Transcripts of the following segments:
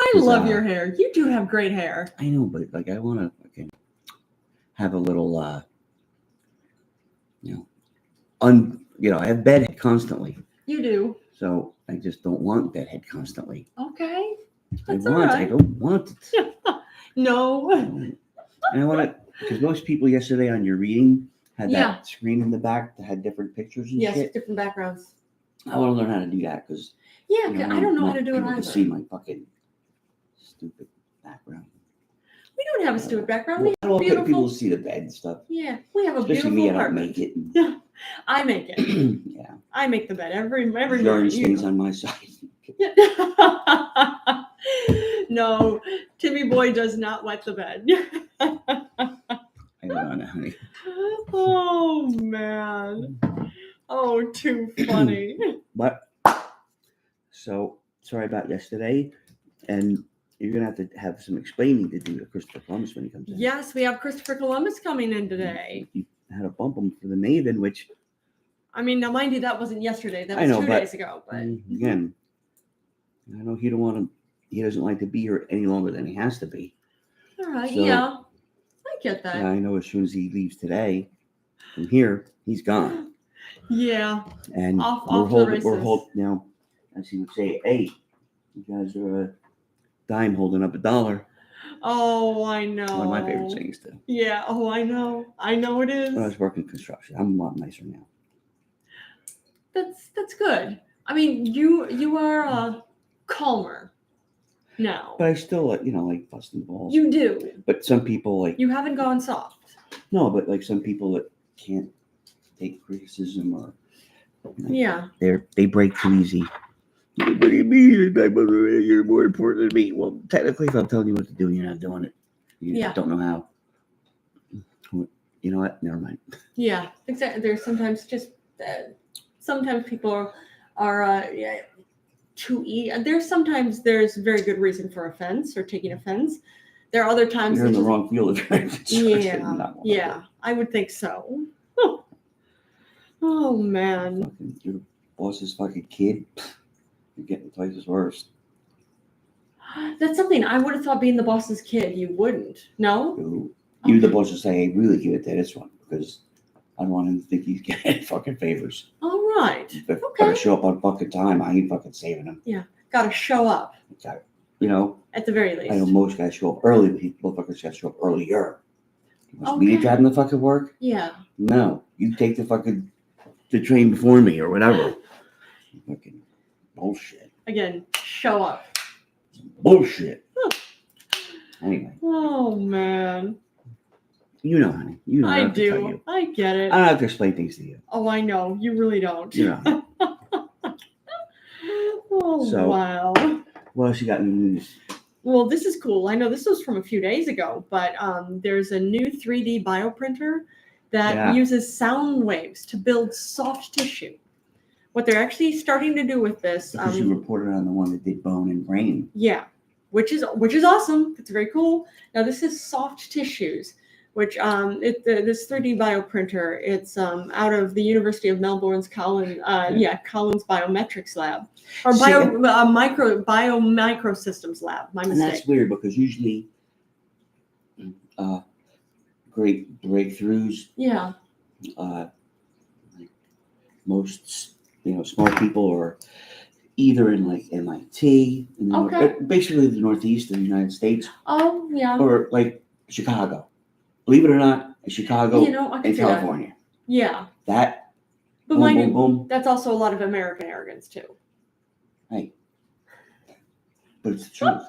I love your hair. You do have great hair. I know, but like I want to have a little, I have bedhead constantly. You do. So I just don't want bedhead constantly. Okay. I don't want it. No. And I want to, because most people yesterday on your reading had that screen in the back that had different pictures and shit. Yes, different backgrounds. I want to learn how to do that because I don't know how to do it either. To see my fucking stupid background. We don't have a stupid background. We I have don't beautiful. want people to see the bed and stuff. Yeah, we have a Especially beautiful me, I don't apartment. make it. Yeah, I make it. Yeah. I make the bed every Urine morning. stains on my side. No, Timmyboy does not wet the bed. I don't know, honey. Oh man. Oh, too funny. But so sorry about yesterday, and you're gonna have some explaining to do to Christopher Columbus when he comes in. Yes, we have Christopher Columbus coming in today. You had to bump him for the Maven, which I mean, now mind you, that wasn't yesterday. That was 2 days ago. But again, I know he doesn't like to be here any longer than he has to be. All right, so, I get that. Yeah, I know as soon as he leaves today from here, he's gone. Yeah. And we're holding now, as he would say, hey, you guys are a dime holding up $1. Oh, I know. One of my favorite sayings too. Yeah. Oh, I know. I know it is. When I was working construction, I'm a lot nicer now. That's good. I mean, you are calmer now. But I still, like busting balls. You do. But some people you haven't gone soft. No, but like some people that can't take criticism or they break too easy. What do you mean? You're more important than me. Well, technically, if I'm telling you what to do and you're not doing it, you don't know how. You know what? Never mind. Yeah, exactly. There's sometimes sometimes people are too easy. There's very good reason for offense or taking offense. There are other times you're in the wrong field. Yeah, I would think so. Oh man. Your boss's fucking kid. You're getting twice as worse. That's something I would have thought being the boss's kid, you wouldn't. No? You, the boss, would say, hey, really give it to this one because I don't want him to think he's getting fucking favors. All right. If gotta show up on fucking time, I ain't fucking saving him. Yeah. Gotta show up. At the very least. I know most guys show up early, but motherfuckers gotta show up earlier. You want me to drive them to fucking work? Yeah. No. You take the train before me or whatever. Fucking bullshit. Again, show up. Bullshit. Anyway. Oh man. You know, honey. You know. I do. I get it. I don't have to explain things to you. Oh, I know. You really don't. You know. Wow. What else you got in the news? Well, this is cool. I know this was from a few days ago, but there's a new 3D bioprinter that uses sound waves to build soft tissue. What they're actually starting to do with this, because you reported on the one that did bone and brain. Yeah, which is awesome. It's very cool. Now this is soft tissues, which this 3D bioprinter. It's out of the University of Melbourne's Collins Biometrics Lab or Microsystems Lab. My mistake. And that's weird because usually, great breakthroughs. Yeah. Most smart people are either in like MIT, basically the Northeast of the United States. Oh yeah. Or like Chicago. Believe it or not, Chicago and California. That. Yeah. That. But mind you, that's also a lot of American arrogance too. Right. But it's the truth.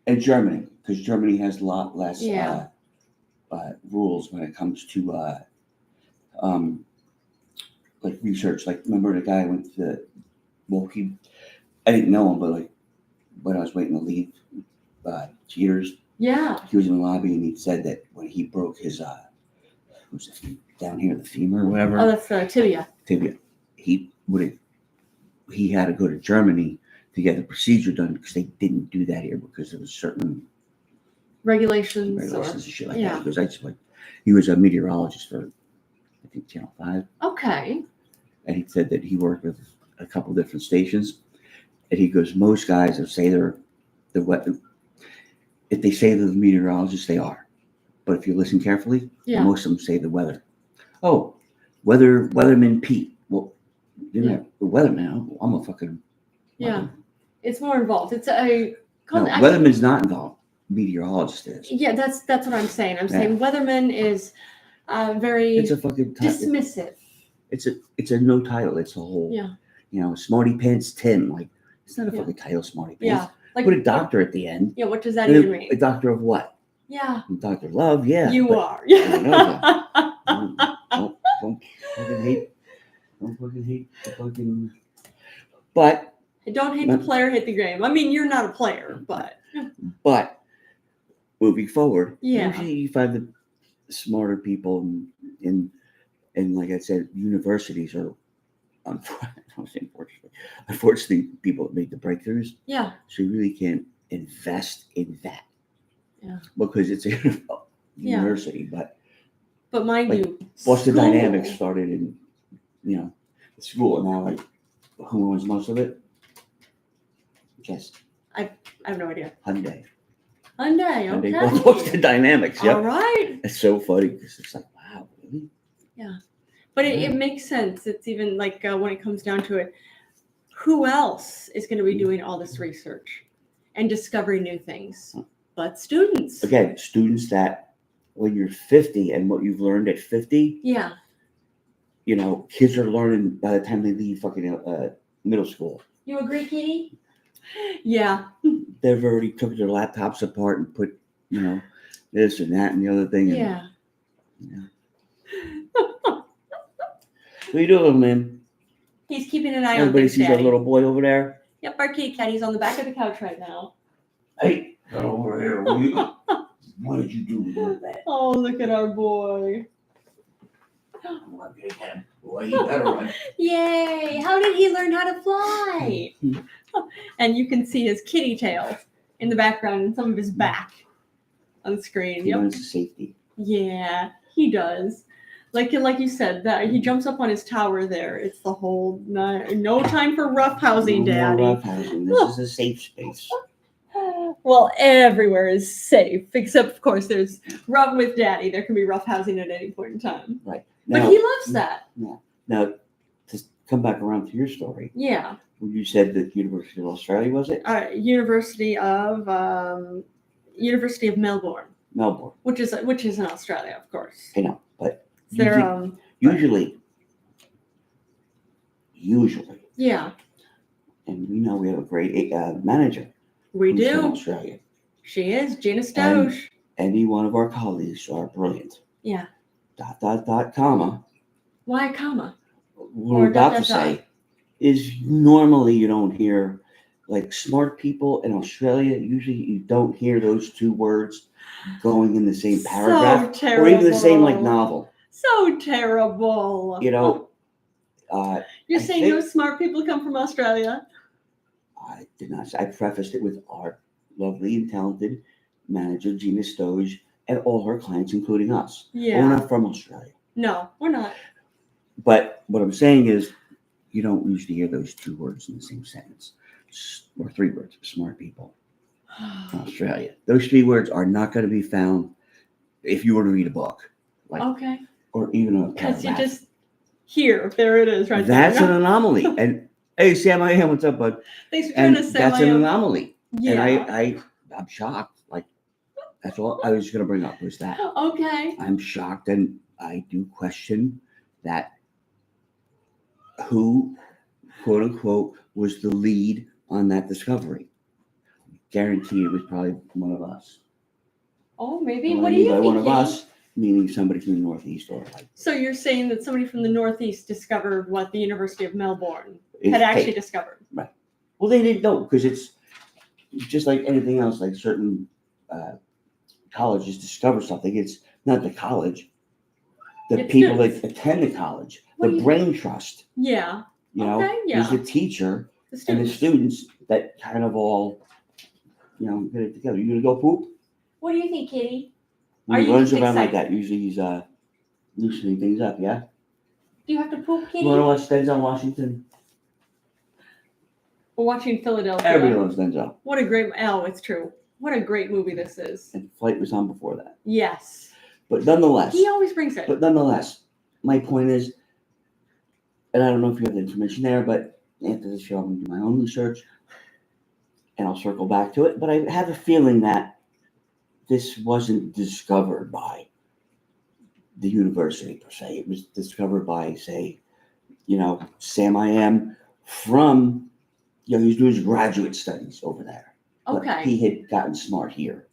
And Germany, because Germany has a lot less rules when it comes to like research. Like, remember the guy went to I didn't know him, but like when I was waiting to leave Cheaters, he was in the lobby and he said that when he broke his down here, the femur or whatever. Oh, that's tibia. He had to go to Germany to get the procedure done because they didn't do that here because there was certain regulations and shit like that. Because he was a meteorologist for I think Channel 5. Okay. And he said that he worked with a couple different stations, And he goes, most guys will say if they say they're the meteorologists, they are. But if you listen carefully, most of them say the weather. Oh, weatherman Pete. Well, you're not the weatherman. I'm a fucking weatherman. It's more involved. It's a weatherman's not involved. Meteorologist is. Yeah, that's what I'm saying. I'm saying weatherman is very it's a fucking dismissive. It's a no title. It's a whole Smarty Pants Tim. Like it's not a fucking title, Smarty Pants. Yeah. Like, put a doctor at the end. Yeah, what does that even mean? A doctor of what? Yeah. Dr. Love, yeah. You are. Yeah. Don't fucking hate. Don't fucking hate the fucking. But. Don't hate the player, hate the game. I mean, you're not a player, but. But moving forward, usually you find the smarter people in like I said, universities are unfortunately people that make the breakthroughs. Yeah. So you really can't invest in that. Yeah. Because it's a university, but mind you, Boston Dynamics started in school, and now who owns most of it? Guess. I have no idea. Hyundai. Okay. Boston Dynamics. Yep. All right. It's so funny because it's like, wow, really? Yeah. But it makes sense. It's even like when it comes down to it, who else is going to be doing all this research and discovering new things? But students. Again, students that when you're 50 and what you've learned at 50. Yeah. Kids are learning by the time they leave fucking middle school. You agree, Kitty? Yeah. They've already took their laptops apart and put, this and that and the other thing. Yeah. What are you doing, man? He's keeping an eye on Everybody sees Daddy. our little boy over there? Yep, our kitty cat. He's on the back of the couch right now. Hey, get over here. What did you do with that? Oh, look at our boy. Boy, you better run. Yay! How did he learn how to fly? And you can see his kitty tail in the background and some of his back on the screen. He learns safety. Yeah, he does. Like you said, that he jumps up on his tower there. It's the whole no time for roughhousing, Daddy. No roughhousing. This is a safe space. Well, everywhere is safe, except of course there's rough with Daddy. There can be roughhousing at any point in time. Right. But he loves that. Yeah. Now, to come back around to your story. Yeah. You said that University of Australia, was it? University of Melbourne. Melbourne. Which is in Australia, of course. I know, but usually. Yeah. And we know we have a great manager. We do. From Australia. She is Gina Stoge. Any one of our colleagues are brilliant. Yeah. ... comma. Why comma? What we're about to say is normally you don't hear like smart people in Australia. Usually you don't hear those two words going in the same paragraph or even the same like novel. So terrible. You're saying those smart people come from Australia? I did not say. I prefaced it with our lovely and talented manager, Gina Stoge, and all her clients, including us. Yeah. We're not from Australia. No, we're not. But what I'm saying is you don't usually hear those two words in the same sentence. Or three words, smart people. Australia. Those three words are not going to be found if you were to read a book. Okay. Or even a because you just here, there it is, right That's there. An anomaly. And hey, Sam, I am. What's up, bud? Thanks for joining us, Sam. That's an anomaly. Yeah. And I'm shocked. Like that's all I was going to bring up was that. Okay. I'm shocked, and I do question that who, quote unquote, was the lead on that discovery. Guaranteed it was probably one of us. Oh, maybe. What do you think? One of us, meaning somebody from the Northeast or like. So you're saying that somebody from the Northeast discovered what the University of Melbourne had actually discovered? Right. Well, they didn't know because it's just like anything else. Like certain colleges discover something. It's not the college. The people that attend the college, the brain trust. Yeah. There's the teacher and the students that kind of all, get it together. You gonna go poop? What do you think, Kitty? When he runs around like that, usually he's loosening things up, yeah? Do you have to poop, Kitty? You want to watch Denzel Washington? We're watching Philadelphia. Everyone loves Denzel. What a great, it's true. What a great movie this is. And Flight was on before that. Yes. But nonetheless. He always brings it. But nonetheless, my point is, and I don't know if you have the information there, but after the show, I'm going to do my own research, and I'll circle back to it. But I have a feeling that this wasn't discovered by the university, per se. It was discovered by, say, Sam I Am from, he was doing his graduate studies over there. Okay. But he had gotten smart here.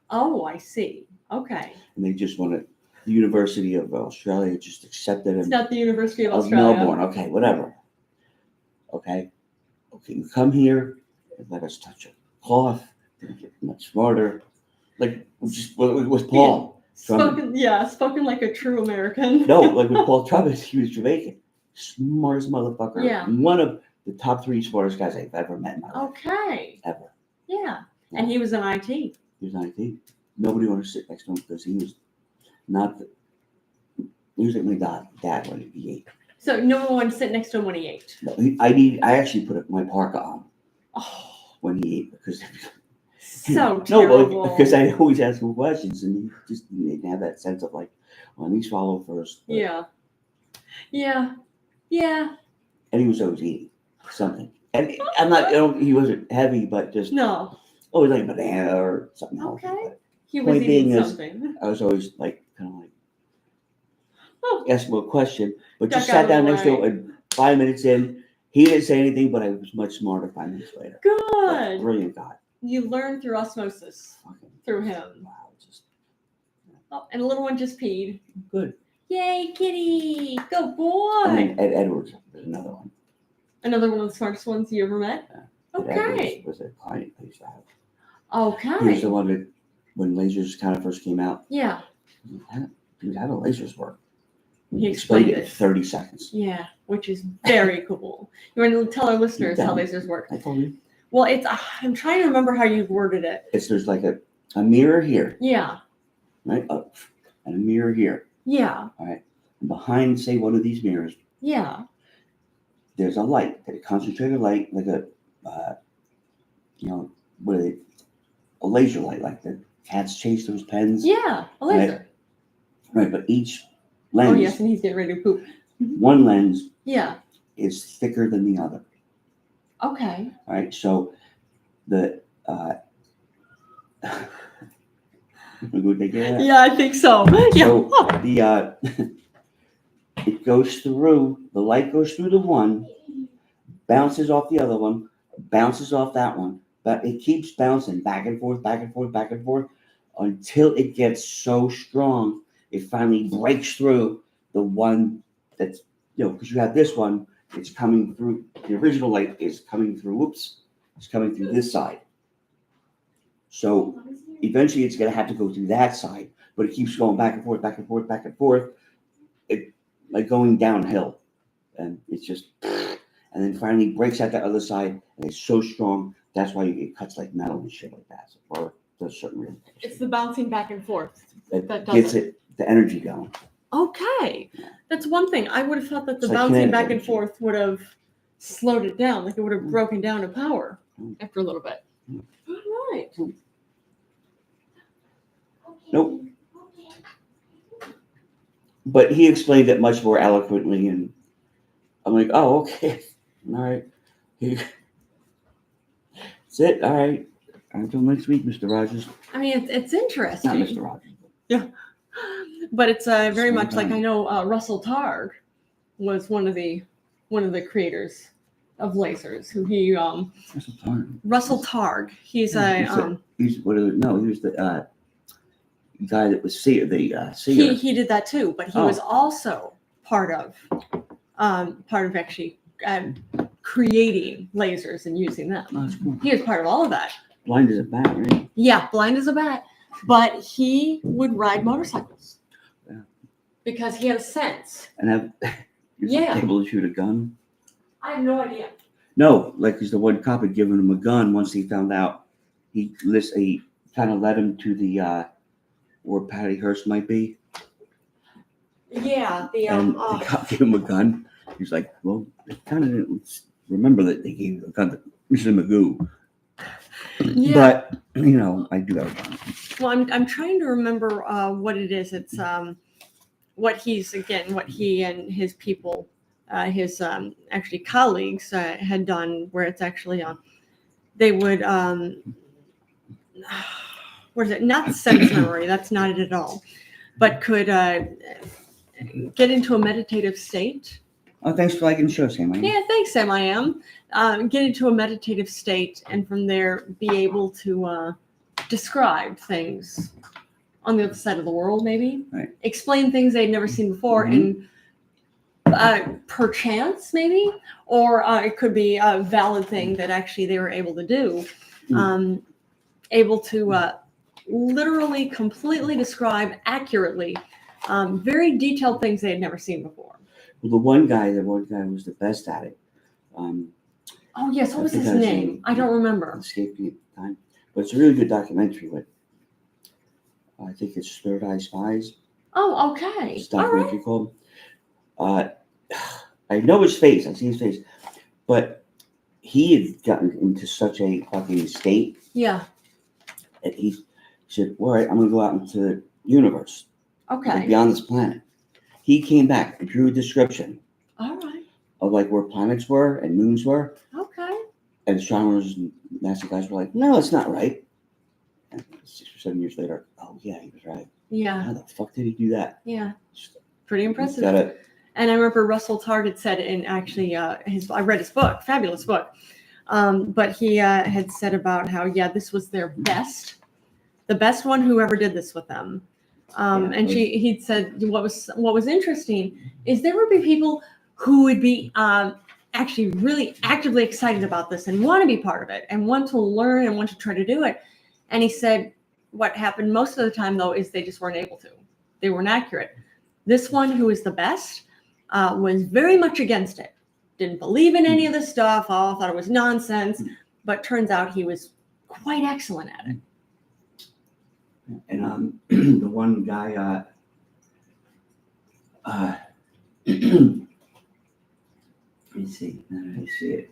Oh, I see. Okay. And they just wanted, the University of Australia just accepted him. It's not the University of Australia. Melbourne. Okay, whatever. Okay, you come here and let us touch your cloth. You get much smarter. Like, just with Paul. Spoken like a true American. No, like with Paul Trumpet, he was Jamaican. Smartest motherfucker. Yeah. One of the top 3 smartest guys I've ever met in my life. Okay. Ever. Yeah. And he was in IT. He was in IT. Nobody wanted to sit next to him because he was not he was like my dad when he ate. So no one wanted to sit next to him when he ate. No, I actually put my parka on when he ate because so terrible. Because I always ask him questions and he just didn't have that sense of like, well, let me swallow first. But, yeah. And he was always eating something. And he wasn't heavy, but just always like a banana or something else. Okay. He was eating something. I was always like kind of like ask him a question, but just sat down next to him and 5 minutes in, he didn't say anything, but I was much smarter 5 minutes later. Good. Brilliant guy. You learn through osmosis through him. Wow. And the little one just peed. Good. Yay, kitty. Go boy. And then Ed Edwards was another one. Another one of the smartest ones you ever met? Yeah. Okay. Ed Edwards was a client I used to have. Okay. He was the one that, when lasers kind of first came out. Yeah. Dude, how do lasers work? He explained it in 30 seconds. Yeah, which is very cool. You want to tell our listeners how lasers work? I told you. Well, I'm trying to remember how you worded it. There's like a mirror here. Yeah. Right? Up. And a mirror here. Yeah. All right. And behind, say, one of these mirrors. Yeah. There's a light, a concentrated light, like a, what is it? A laser light, like the cats chase those pens. Yeah, a laser. Right, but each lens. Oh, yes, and he's getting ready to poop. One lens. Yeah. Is thicker than the other. Okay. All right, so the. Yeah, I think so. Yeah. So the it goes through, the light goes through the one, bounces off the other one, bounces off that one, but it keeps bouncing back and forth, back and forth, back and forth until it gets so strong it finally breaks through the one that's, because you have this one, it's coming through, the original light is coming through, it's coming through this side. So eventually it's going to have to go through that side, but it keeps going back and forth, back and forth, back and forth. It like going downhill, and it's just, and then finally breaks out that other side, and it's so strong. That's why it cuts like metal and shit like that, or does certain real. It's the bouncing back and forth that gets it the energy going. Okay, that's one thing. I would have thought that the bouncing back and forth would have slowed it down, like it would have broken down to power after a little bit. All right. Nope. But he explained it much more eloquently, and I'm like, oh, okay. All right. That's it. All right. Until next week, Mr. Rogers. I mean, it's interesting. Not Mr. Rogers. Yeah. But it's very much like, I know Russell Targ was one of the creators of lasers, who he Russell Targ. He's he was the guy that was seer. He did that too, but he was also part of actually creating lasers and using them. Oh, that's cool. He was part of all of that. Blind as a bat, right? Yeah, blind as a bat. But he would ride motorcycles. Yeah. Because he had a sense. And able to shoot a gun? I have no idea. No, like because the one cop had given him a gun once he found out. He kind of led him to the where Patty Hearst might be. Yeah, the cop gave him a gun. He's like, well, it kind of didn't remember that they gave Mr. Magoo. Yeah. But I do have one. Well, I'm trying to remember what it is. It's what he and his people, his actually colleagues had done, where it's actually they would what is it? Not sense memory. That's not it at all. But could get into a meditative state. Oh, thanks for liking the show, Sam. Yeah, thanks, Sam. I am. Get into a meditative state, and from there be able to describe things on the other side of the world, maybe. Right. Explain things they'd never seen before, and perchance, maybe, or it could be a valid thing that actually they were able to do. Able to literally, completely describe accurately very detailed things they had never seen before. Well, the one guy was the best at it. Oh yes, what was his name? I don't remember. Escaped me at the time, but it's a really good documentary. But I think it's Third Eye Spies. Oh, okay. It's a documentary called. I know his face. I see his face, but he had gotten into such a fucking state. Yeah. And he said, "All right, I'm going to go out into the universe. Okay. Beyond this planet." He came back and drew a description. All right. Of like where planets were and moons were. Okay. And astronomers and NASA guys were like, "No, it's not right." And 6 or 7 years later, oh yeah, he was right. Yeah. How the fuck did he do that? Yeah. Pretty impressive. Got it. And I remember Russell Target said in actually I read his book, fabulous book. But he had said about how this was their best, the best one who ever did this with them. And he'd said what was interesting is there would be people who would be actually really actively excited about this and want to be part of it and want to learn and want to try to do it. And he said what happened most of the time though is they just weren't able to. They weren't accurate. This one who is the best was very much against it. Didn't believe in any of this stuff. Thought it was nonsense. But turns out he was quite excellent at it. And the one guy, let me see. I see it.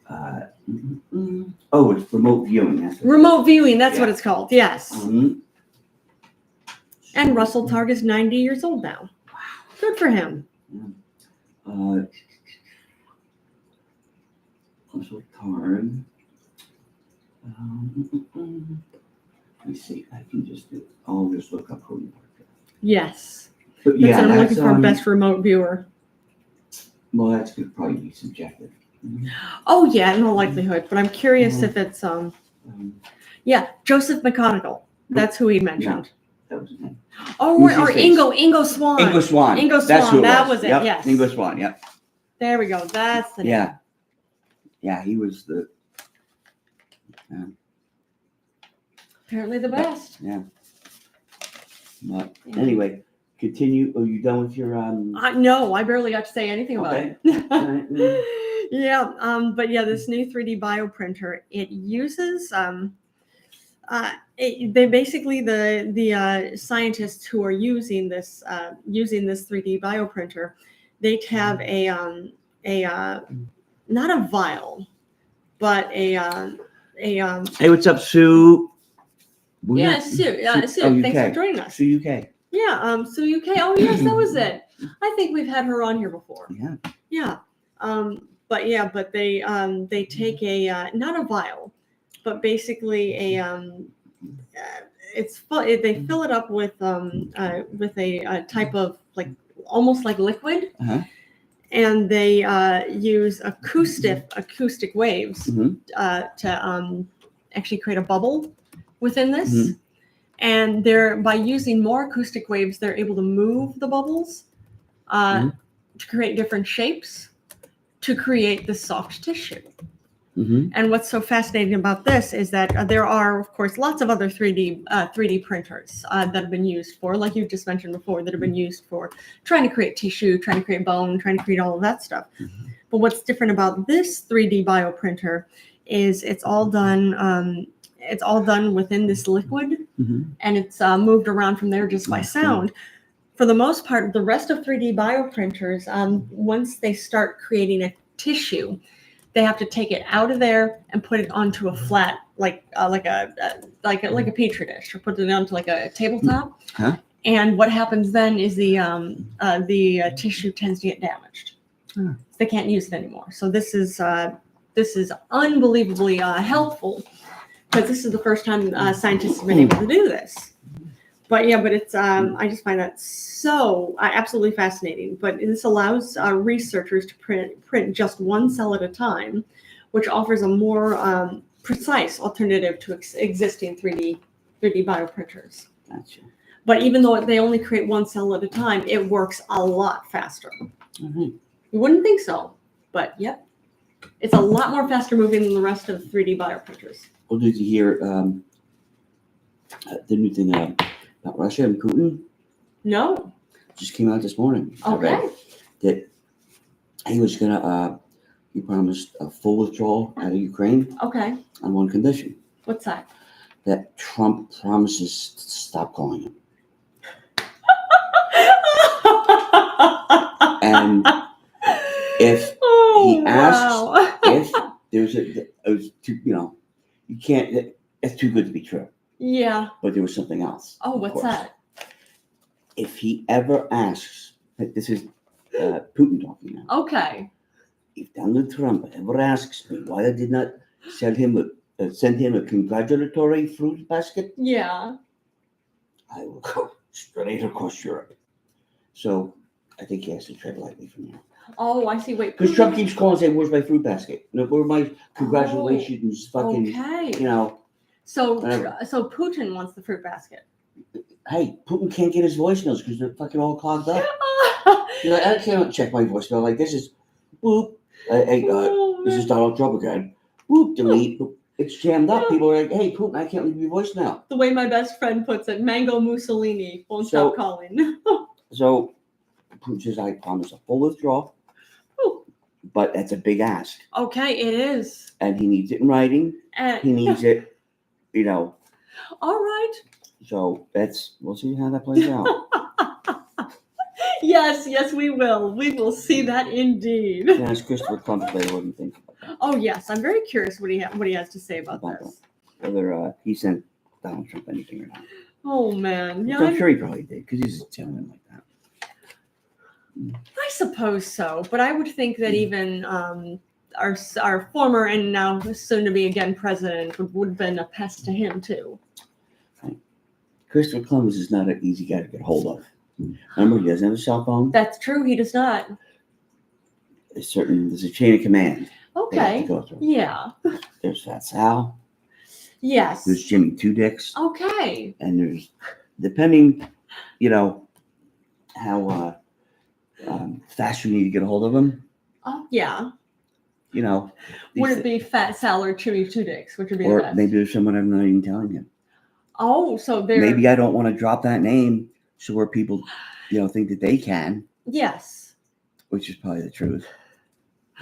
Oh, it's remote viewing. Remote viewing. That's what it's called. Yes. And Russell Targ is 90 years old now. Wow. Good for him. Russell Targ. Let me see. I can just do. I'll just look up who you are. Yes. But yeah, I'm looking for best remote viewer. Well, that's going to probably be subjective. Oh yeah, in all likelihood. But I'm curious if it's Joseph McConaughey. That's who he mentioned. No, that was his name. Oh, or Ingo Swann. Ingo Swann. That's who that was it. Yep. Yes. Ingo Swann. Yep. There we go. That's the name. Yeah. Yeah, he was the. Apparently the best. Yeah. But anyway, continue. Are you done with your No, I barely got to say anything about it. Yeah. But yeah, this new 3D bioprinter, it uses they basically the scientists who are using this 3D bioprinter, they have a not a vial, but a Hey, what's up, Sue? Yeah, Sue. Sue, thanks for joining us. Sue UK. Yeah, Sue UK. Oh yes, that was it. I think we've had her on here before. Yeah. Yeah. But they take a not a vial, but basically they fill it up with a type of like almost like liquid. Uh-huh. And they use acoustic waves to actually create a bubble within this. And by using more acoustic waves, they're able to move the bubbles to create different shapes to create the soft tissue. And what's so fascinating about this is that there are, of course, lots of other 3D printers that have been used for, like you just mentioned before, that have been used for trying to create tissue, trying to create bone, trying to create all of that stuff. But what's different about this 3D bioprinter is it's all done within this liquid, and it's moved around from there just by sound. For the most part, the rest of 3D bioprinters, once they start creating a tissue, they have to take it out of there and put it onto a flat, like a petri dish, or put it onto like a tabletop. Huh? And what happens then is the tissue tends to get damaged. Huh. They can't use it anymore. So this is unbelievably helpful, because this is the first time scientists have been able to do this. But it's I just find that so absolutely fascinating. But this allows researchers to print just one cell at a time, which offers a more precise alternative to existing 3D bioprinters. Gotcha. But even though they only create one cell at a time, it works a lot faster. Mm-hmm. You wouldn't think so, but yep. It's a lot more faster moving than the rest of 3D bioprinters. Well, did you hear the new thing about Russia and Putin? No. Just came out this morning. Okay. I read that he was gonna he promised a full withdrawal out of Ukraine. Okay. On one condition. What's that? That Trump promises to stop calling him. And if he asks if there's you can't, it's too good to be true. Yeah. But there was something else. Oh, what's that? If he ever asks, this is Putin talking now. Okay. If Donald Trump ever asks me why I did not send him a congratulatory fruit basket, yeah, I will go straight across Europe. So I think he has to tread lightly from here. Oh, I see. Wait, because Trump keeps calling and saying, "Where's my fruit basket? Where's my congratulations?" Fucking, okay. So Putin wants the fruit basket. Hey, Putin can't get his voicemails because they're fucking all clogged up. You're like, I can't check my voicemail. Like, this is boop. This is Donald Trump again. Boop, delete. Boop. It's jammed up. People are like, hey, Putin, I can't leave your voicemail. The way my best friend puts it, Mango Mussolini won't stop calling. So Putin says, I promise a full withdrawal. But that's a big ask. Okay, it is. And he needs it in writing. He needs it, All right. So we'll see how that plays out. Yes, we will. We will see that indeed. Ask Christopher Columbus later what he thinks about that. Oh yes, I'm very curious what he has to say about this. Whether he sent Donald Trump anything or not. Oh man, yeah. I'm sure he probably did because he's a gentleman like that. I suppose so, but I would think that even our former and now soon to be again president would have been a pest to him too. Right. Christopher Columbus is not an easy guy to get hold of. Remember, he doesn't have a cell phone. That's true. He does not. There's a chain of command. Okay. Yeah. There's Fat Sal. Yes. There's Jimmy Two Dicks. Okay. And there's, depending, how fast you need to get a hold of him. Oh yeah. Would it be Fat Sal or Jimmy Two Dicks? Which would be or the best? Maybe there's someone I'm not even telling him. Oh, so there. Maybe I don't want to drop that name, so where people, think that they can. Yes. Which is probably the truth.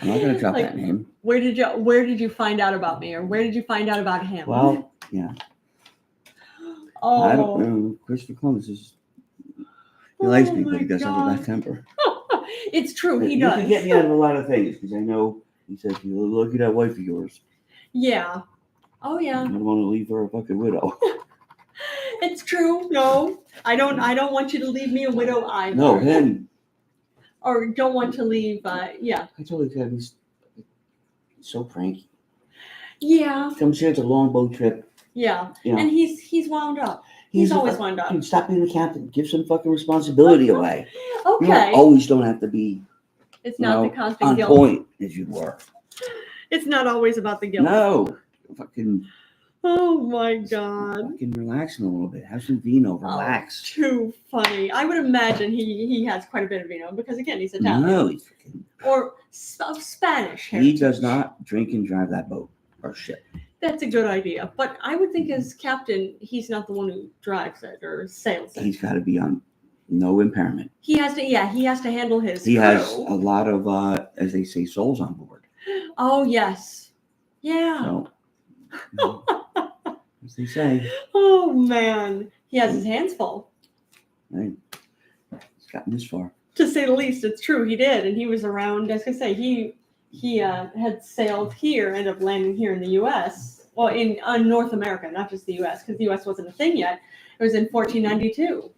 I'm not going to drop that name. Where did you find out about me, or where did you find out about him? Well, yeah. Oh. I don't know. Christopher Columbus he likes me, but he does have a bad temper. It's true, he does. does. You can get me out of a lot of things because I know he says, "You look at that wife of yours." Yeah. Oh yeah. I don't want to leave her a fucking widow. It's true. No, I don't want you to leave me a widow either. No, him. Or don't want to leave. Yeah. I told him he's so cranky. Yeah. Comes here, it's a long boat trip. Yeah. And he's wound up. He's always wound up. Dude, stop being the captain. Give some fucking responsibility away. Okay. You always don't have to be. It's not the constant on guilt. point as you were. It's not always about the guilt. No. Fucking. Oh my God. Fucking relax a little bit. Have some vino. Relax. Oh, too funny. I would imagine he has quite a bit of vino because again he's Italian. No, he's fucking. Or Spanish heritage. He does not drink and drive that boat or ship. That's a good idea. But I would think as captain, he's not the one who drives it or sails it. He's got to be on no impairment. He has to handle his He crew. has a lot of, as they say, souls on board. Oh, yes. Yeah. So, as they say. Oh, man. He has his hands full. Right. He's gotten this far. To say the least, it's true. He did. And he was around, as I say, he he had sailed here, ended up landing here in the U.S. Well, in North America, not just the U.S., because the U.S. wasn't a thing yet. It was in 1492.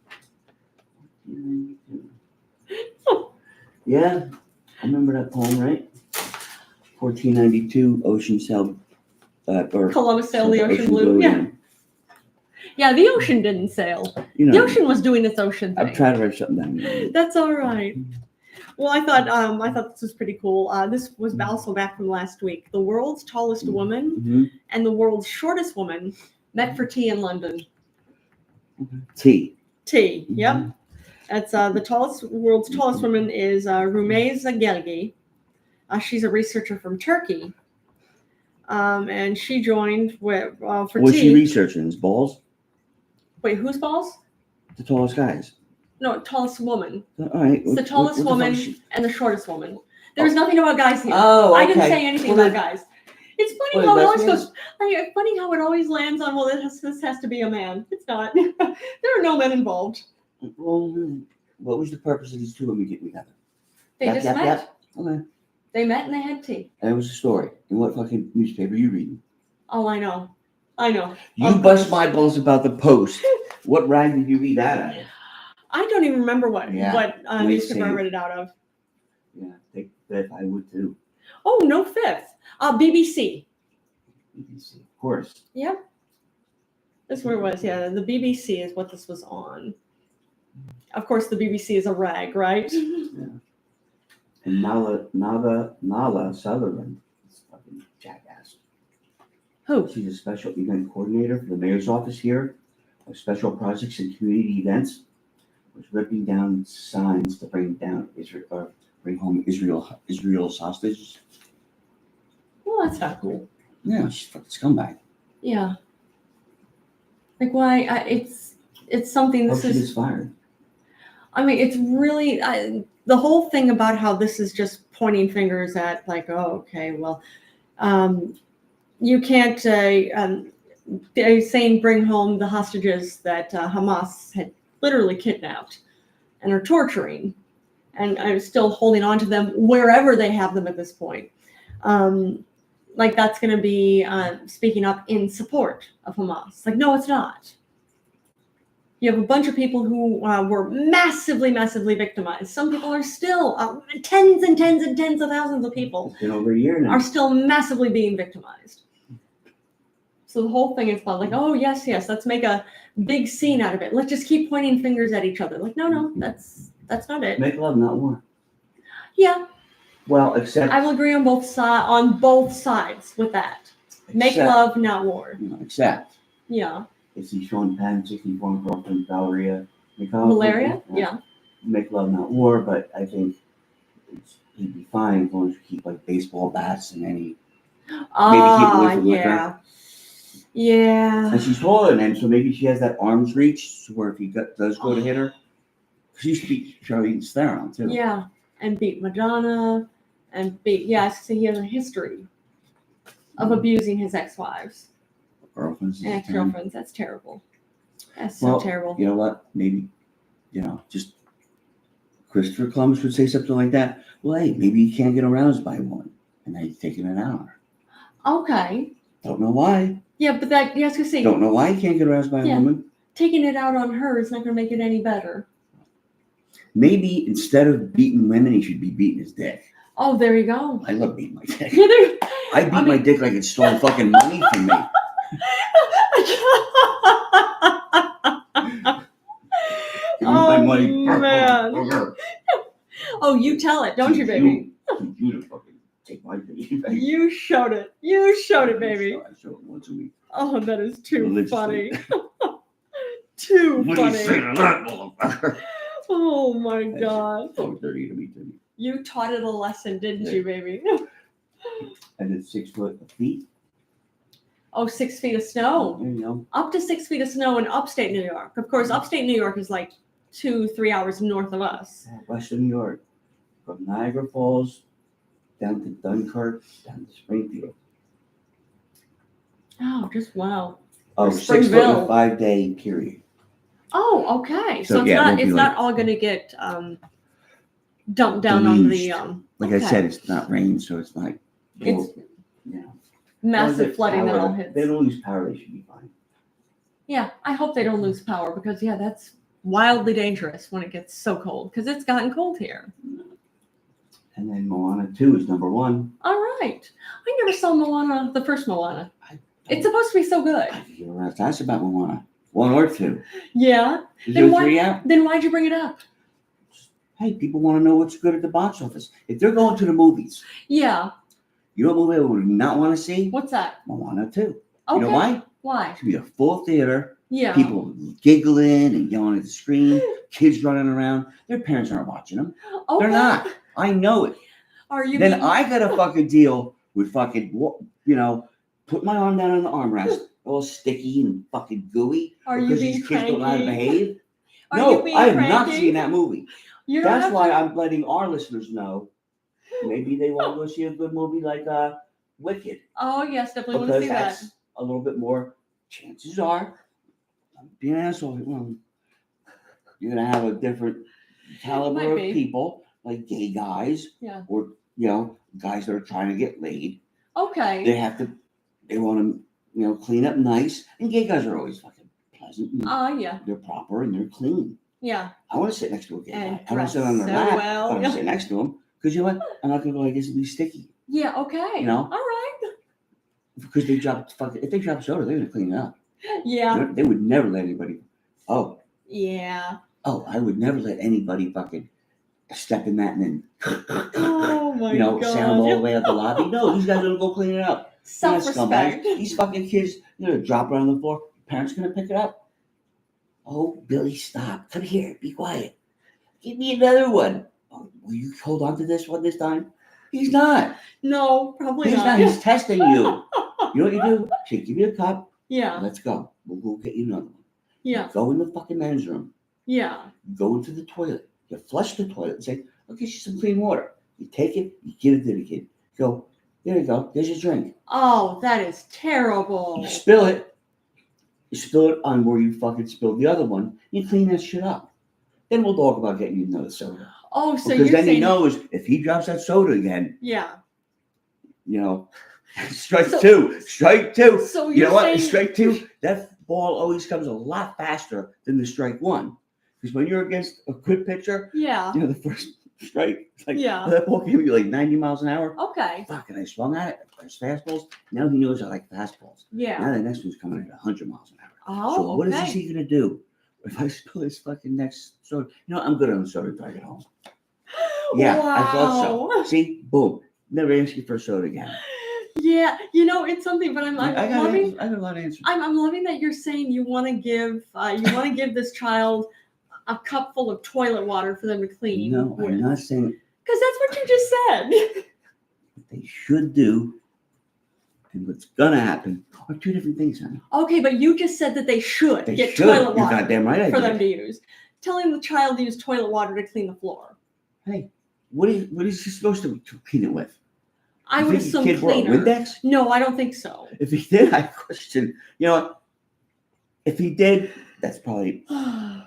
Yeah, I remember that poem, right? 1492, ocean sailed, or Columbus sailed the ocean blue. Yeah. Yeah, the ocean didn't sail. The ocean was doing its ocean thing. I'm trying to write something down. That's all right. Well, I thought this was pretty cool. This was also back from last week. The world's tallest woman and the world's shortest woman met for tea in London. Tea. Yep. That's the world's tallest woman is Rumeysa Gelgi. She's a researcher from Turkey. And she joined for tea. What's she researching? His balls? Wait, whose balls? The tallest guys. No, tallest woman. All right. It's the tallest woman and the shortest woman. There's nothing about guys here. Oh, okay. I didn't say anything about guys. It's funny how it always goes. Funny how it always lands on. Well, this has to be a man. It's not. There are no men involved. Well, what was the purpose of these two women getting together? They just met. Yep. Okay. They met and they had tea. And it was a story. And what fucking newspaper are you reading? Oh, I know. You bust my balls about the Post. What rag did you read that out of? I don't even remember what newspaper I read it out of. Yeah, take Fifth. I would too. Oh, no Fifth. BBC. BBC, of course. Yep. That's where it was. Yeah, the BBC is what this was on. Of course, the BBC is a rag, right? Yeah. And Nala Sutherland is fucking jackass. Who? She's a special event coordinator for the mayor's office here of special projects and community events. Was ripping down signs to bring home Israel's hostages. Well, that's not cool. Yeah, she's fucking scumbag. Yeah. Like why? It's something. This is. She gets fired. I mean, it's really the whole thing about how this is just pointing fingers at like, oh, okay, well, you can't saying bring home the hostages that Hamas had literally kidnapped and are torturing and are still holding on to them wherever they have them at this point. Like that's going to be speaking up in support of Hamas. Like, no, it's not. You have a bunch of people who were massively victimized. Some people are still, tens and tens and tens of thousands of people it's been over a year now. Are still massively being victimized. So the whole thing is about like, oh, yes, let's make a big scene out of it. Let's just keep pointing fingers at each other. Like, no, that's not it. Make love, not war. Yeah. Well, except I will agree on both sides with that. Make love, not war. Except. Yeah. Is he Sean Penn, 64 girlfriend Valeria? Valeria? Yeah. Make love, not war, but I think he'd be fine as long as you keep like baseball bats and any. Maybe keep away from liquor. Yeah. And she's taller than him, so maybe she has that arm's reach where if he does go to hit her, she used to beat Charlize Theron too. Yeah, and beat Madonna, and he has a history of abusing his ex-wives. Girlfriends. And ex-girlfriends. That's terrible. That's so terrible. You know what? Maybe, just Christopher Columbus would say something like that. Well, hey, maybe he can't get aroused by one, and now he's taking it out on her. Okay. Don't know why. Yeah, but that you have to say. Don't know why he can't get aroused by a woman. Taking it out on her is not going to make it any better. Maybe instead of beating women, he should be beating his dick. Oh, there you go. I love beating my dick. I beat my dick like it stole fucking money from me. Oh, man. Oh, you tell it, don't you, baby? You fucking take my baby. You showed it. You showed it, baby. I show it once a week. Oh, that is too funny. Too funny. What do you say to that, motherfucker? Oh, my God. So dirty to me, Timmy. You taught it a lesson, didn't you, baby? I did 6 foot of feet. Oh, 6 feet of snow. There you go. Up to 6 feet of snow in upstate New York. Of course, upstate New York is like 2-3 hours north of us. Western New York. From Niagara Falls down to Dunkirk, down to Springfield. Oh, just wow. Oh, 6 foot in a 5-day period. Oh, okay. So it's not all going to get dumped down on the Like I said, it's not rain, so it's not. It's you know, massive flooding that all hits. They don't lose power; they should be fine. Yeah, I hope they don't lose power because that's wildly dangerous when it gets so cold because it's gotten cold here. And then Moana 2 is number 1. All right, I never saw Moana, the first Moana. It's supposed to be so good. That's about Moana 1 or 2. Yeah. Is there 3 out? Then why'd you bring it up? Hey, people want to know what's good at the box office. If they're going to the movies, yeah. You know what movie I would not want to see? What's that? Moana 2. Okay. You know why? Why? It's going to be a full theater. Yeah. People giggling and yelling at the screen. Kids running around. Their parents aren't watching them. Okay. They're not. I know it. Are you? Then I got to fucking deal with fucking, put my arm down on the armrest, all sticky and fucking gooey. Are you because being these kids don't know how to cranky? behave. Are No, you being I have cranky? not seen that movie. You don't That's why to... I'm letting our listeners know. Maybe they want to go see a good movie like Wicked. Oh yes, definitely want to see that. That's a little bit more. Chances are, I'm being an asshole. Well, you're gonna have a different caliber of people, like gay guys, or guys that are trying to get laid. Okay. They want to, clean up nice, and gay guys are always fucking pleasant. Yeah. They're proper and they're clean. Yeah. I want to sit next to a gay guy. I want to dress sit on their so lap. well. I want to sit next to him because you know what? I'm not gonna go like this and be sticky. Yeah. Okay. All right. Because they drop if they drop soda, they're gonna clean it up. Yeah. They would never let anybody. Oh. Yeah. Oh, I would never let anybody fucking step in that and then. Oh my God. Sound all the way up the lobby. No, these guys are gonna go clean it up. Self-respect. These fucking kids, they're gonna drop it on the floor. Parents gonna pick it up. Oh, Billy, stop! Come here, be quiet. Give me another one. Oh, will you hold on to this one this time? He's not. No, probably He's not. He's testing you. You know what you do? Say, give me a cup. Yeah. Let's go. We'll go get you another one. Yeah. Go in the fucking men's room. Yeah. Go into the toilet. You flush the toilet and say, I'll get you some clean water. You take it, you give it to the kid. Go, there you go. There's your drink. Oh, that is terrible. You spill it. You spill it on where you fucking spilled the other one. You clean that shit up. Then we'll talk about getting you another soda. Oh, so because you're then saying... he knows if he drops that soda again. Yeah. Strike two. Strike two. So you know saying... what? Strike two. That ball always comes a lot faster than the strike one. Because when you're against a good pitcher, the first strike, it's like, that ball came you like 90 miles an hour. Okay. Fuck, and I swung at it. There's fastballs. Now he knows I like fastballs. Yeah. Now the next one's coming at 100 miles an hour. Oh, so what is he going to do? If I spill this fucking next soda, I'm good on the soda until I get home. Yeah, wow. I thought so. See, boom. Never ask you for a soda again. Yeah, it's something, but I'm loving. I got a lot of answers. I'm loving that you're saying you want to give this child a cup full of toilet water for them to clean. No, I'm not saying. Because that's what you just said. What they should do, and what's gonna happen, are two different things, honey. Okay, but you just said that they should get toilet water. You're goddamn right. For them to use. Telling the child to use toilet water to clean the floor. Hey, what is he supposed to clean it with? I would assume cleaner. Windex? No, I don't think so. If he did, I question. If he did, that's probably.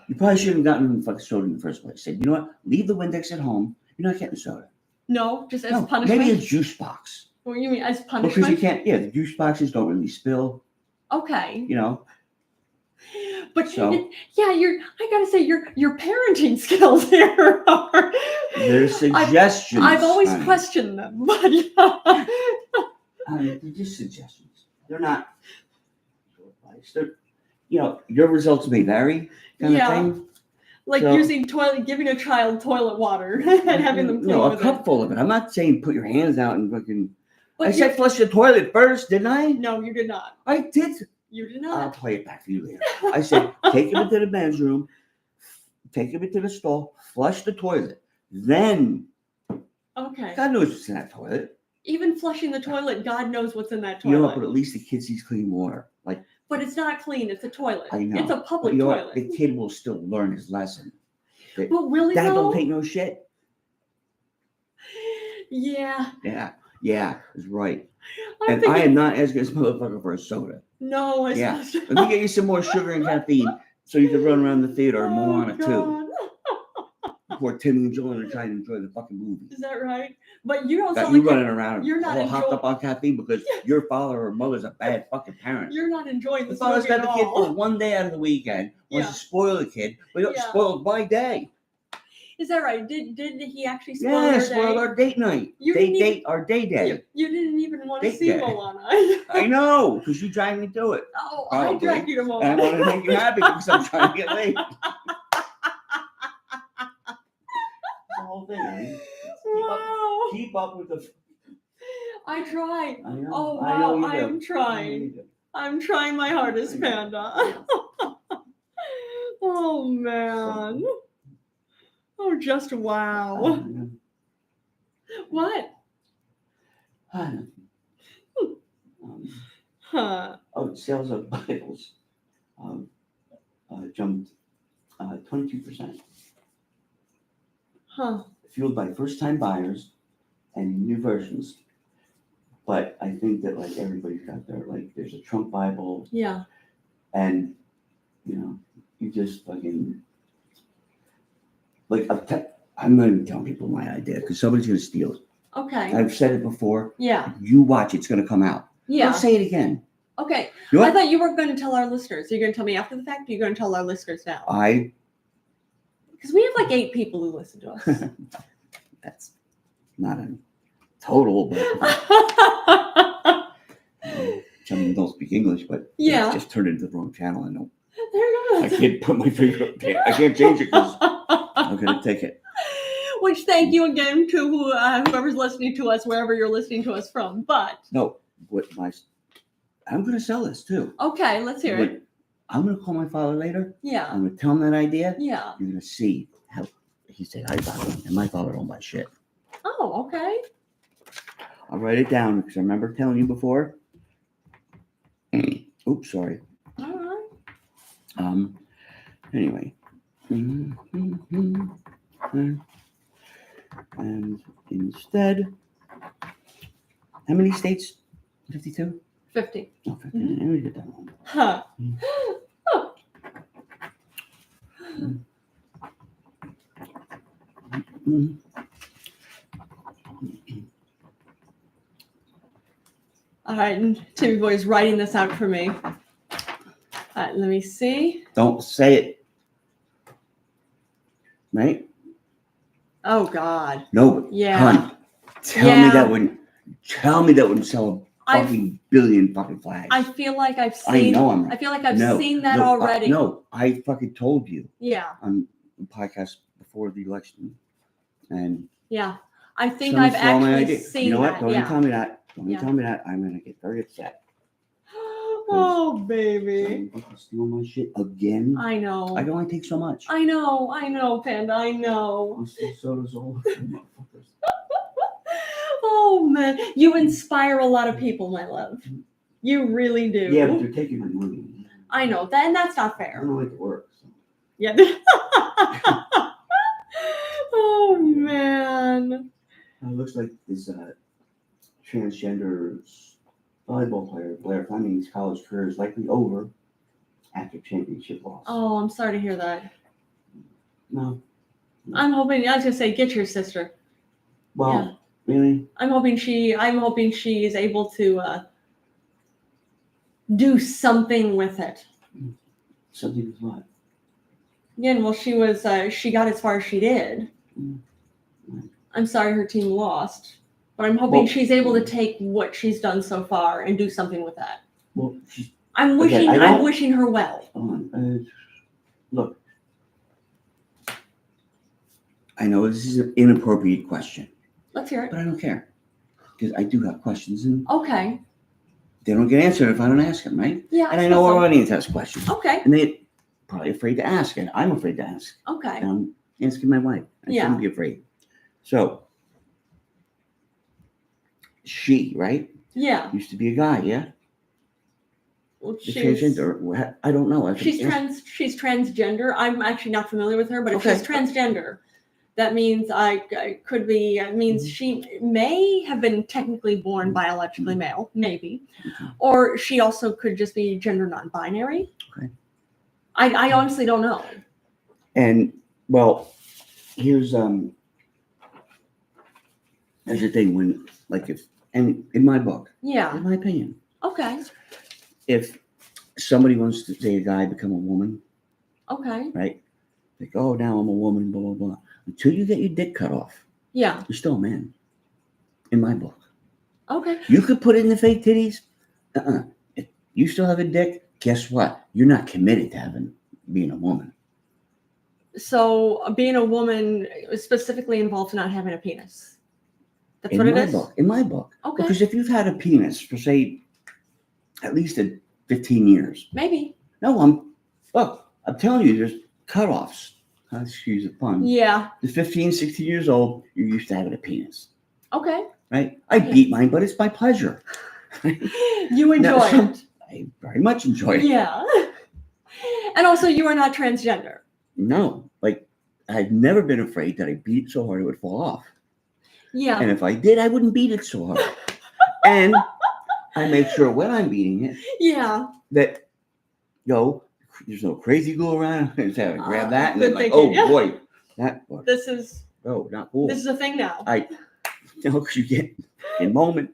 You probably shouldn't have gotten fucking soda in the first place. Said, you know what? Leave the Windex at home. You're not getting soda. No, just as punishment. Maybe a juice box. What do you mean as punishment? Because you can't. Yeah, the juice boxes don't really spill. Okay. But I gotta say your parenting skills here are. There's suggestions. I've always questioned them, but they're just suggestions. They're not. They're, your results may vary, kind of thing. Like giving a child toilet water and having them clean a cup full of it. I'm not saying put your hands out and fucking. I said flush the toilet first, didn't I? No, you did not. I did. You did not. I'll play it back for you later. I said, take him into the men's room, take him into the stall, flush the toilet. Then, God knows what's in that toilet. Even flushing the toilet, God knows what's in that toilet. But at least the kid sees clean water. But it's not clean. It's a toilet. I know. It's a public toilet. The kid will still learn his lesson. But really, Dad don't take no shit. Yeah. Yeah, it's right. I am not asking this motherfucker for a soda. No, it's not. Let me get you some more sugar and caffeine so you can run around the theater and Moana too. Poor Timmy and Jolynn are trying to enjoy the fucking movie. Is that right? But you don't Got sound you like running around you're not all hopped up on caffeine because your father or mother's a bad fucking parent. You're not enjoying The this father's movie got at the kid for all. one day out of the weekend. Wants Yeah. to spoil the kid, but he Yeah. spoiled my day. Is that right? Did he actually spoil Yeah, your spoiled day? our date night. You didn't even- Our day day. You didn't even want to Date see day. Moana. I know, because you dragged me to it. Oh, Probably. I dragged you to And I Moana. wanted to make you happy because I'm trying to get laid. The whole thing. I mean, Wow. keep up with the. I try. I know. Oh I know wow, you I do. am trying. I'm trying my hardest, Panda. Oh man. Oh, just wow. What? Huh. Sales of Bibles jumped 22%, Huh. fueled by first-time buyers and new versions. But I think that like everybody's got their like there's a Trump Bible, Yeah. and you know you just fucking like I'm not even telling people my idea because somebody's gonna steal it. Okay. I've said it before. Yeah. You watch, it's gonna come out. Yeah. Don't say it again. Okay. You know I what? thought you were going to tell our listeners. Are you going to tell me after the fact? Or are you going to tell our listeners now? Because we have like 8 people who listen to us. That's not a total, but some of them don't speak English, but Yeah. it's just turned into the wrong channel. There I can't put my finger up there. I can't change it because I'm going to take it. Which thank you again to whoever's listening to us, wherever you're listening to us from. But No, I'm going to sell this too. okay, let's hear it. I'm going to call my father later. Yeah. I'm going to tell him that idea. Yeah. You're going to see how he said I got it, and my father don't buy shit. Oh, okay. I'll write it down because I remember telling you before. Oops, sorry. All right. Anyway. And instead, how many states? 52? 50. Oh, 50. Let me get that one. Huh. All right, and Timmyboy's writing this out for me. Let me see. Don't say it. Right? Oh God. No. Yeah. Hun, tell me that wouldn't sell a fucking billion fucking flags. I feel like I've seen. I know I'm right. I feel like I've seen that already. I fucking told you. Yeah. On the podcast before the election, and yeah, I think I've actually seen. You know what? That. Don't Yeah. you tell me that. Don't you tell me that. I'm gonna get very upset. Oh baby. You steal my shit again. I know. I can only take so much. I know, Panda. I know. So does all motherfuckers. Oh man, you inspire a lot of people, my love. You really do. Yeah, but you're taking my money. I know that, and that's not I fair. don't like it work. So. Yeah. Oh man. It looks like this transgender volleyball player, Blair Fleming's college career is likely over after championship loss. Oh, I'm sorry to hear that. No. I'm hoping. I was gonna say, get your sister. Well, really? I'm hoping she is able to do something with it. Something with what? Again, well, she got as far as she did. I'm sorry her team lost, but I'm hoping she's able to take what she's done so far and do something with that. Well, I'm wishing her well. Look, I know this is an inappropriate question. Let's hear it. But I don't care because I do have questions, and okay, they don't get answered if I don't ask them, right? Yeah. And I know our audience has questions. Okay. And they're probably afraid to ask, and I'm afraid to ask. Okay. And I'm asking my wife. I shouldn't be afraid. So, she, right? Yeah. Used to be a guy, yeah? Well, transgender. I don't know. She's transgender. I'm actually not familiar with her, but if she's transgender, that means she may have been technically born biologically male, maybe, or she also could just be gender non-binary. Okay. I honestly don't know. And well, here's the thing when, like, if, and in my book, Yeah. in my opinion, Okay. if somebody wants to say a guy become a woman, Okay. right? Like, oh, now I'm a woman, blah, blah, blah. Until you get your dick cut off, Yeah. you're still a man. In my book. Okay. You could put in the fake titties. If you still have a dick, guess what? You're not committed to being a woman. So being a woman specifically involves not having a penis. That's what it is? In my book. Okay. Because if you've had a penis for, say, at least 15 years. Maybe. No, I'm telling you, there's cutoffs. Excuse the pun. Yeah. At 15, 16 years old, you're used to having a penis. Okay. Right? I beat mine, but it's my pleasure. You enjoy it. I very much enjoy it. Yeah. And also, you are not transgender. No. Like, I've never been afraid that I beat it so hard it would fall off. Yeah. And if I did, I wouldn't beat it so hard. And I make sure when I'm beating it, yeah, that, there's no crazy glue around. I just have to grab that and then boy, this is not cool. This is a thing now. Because you get in moment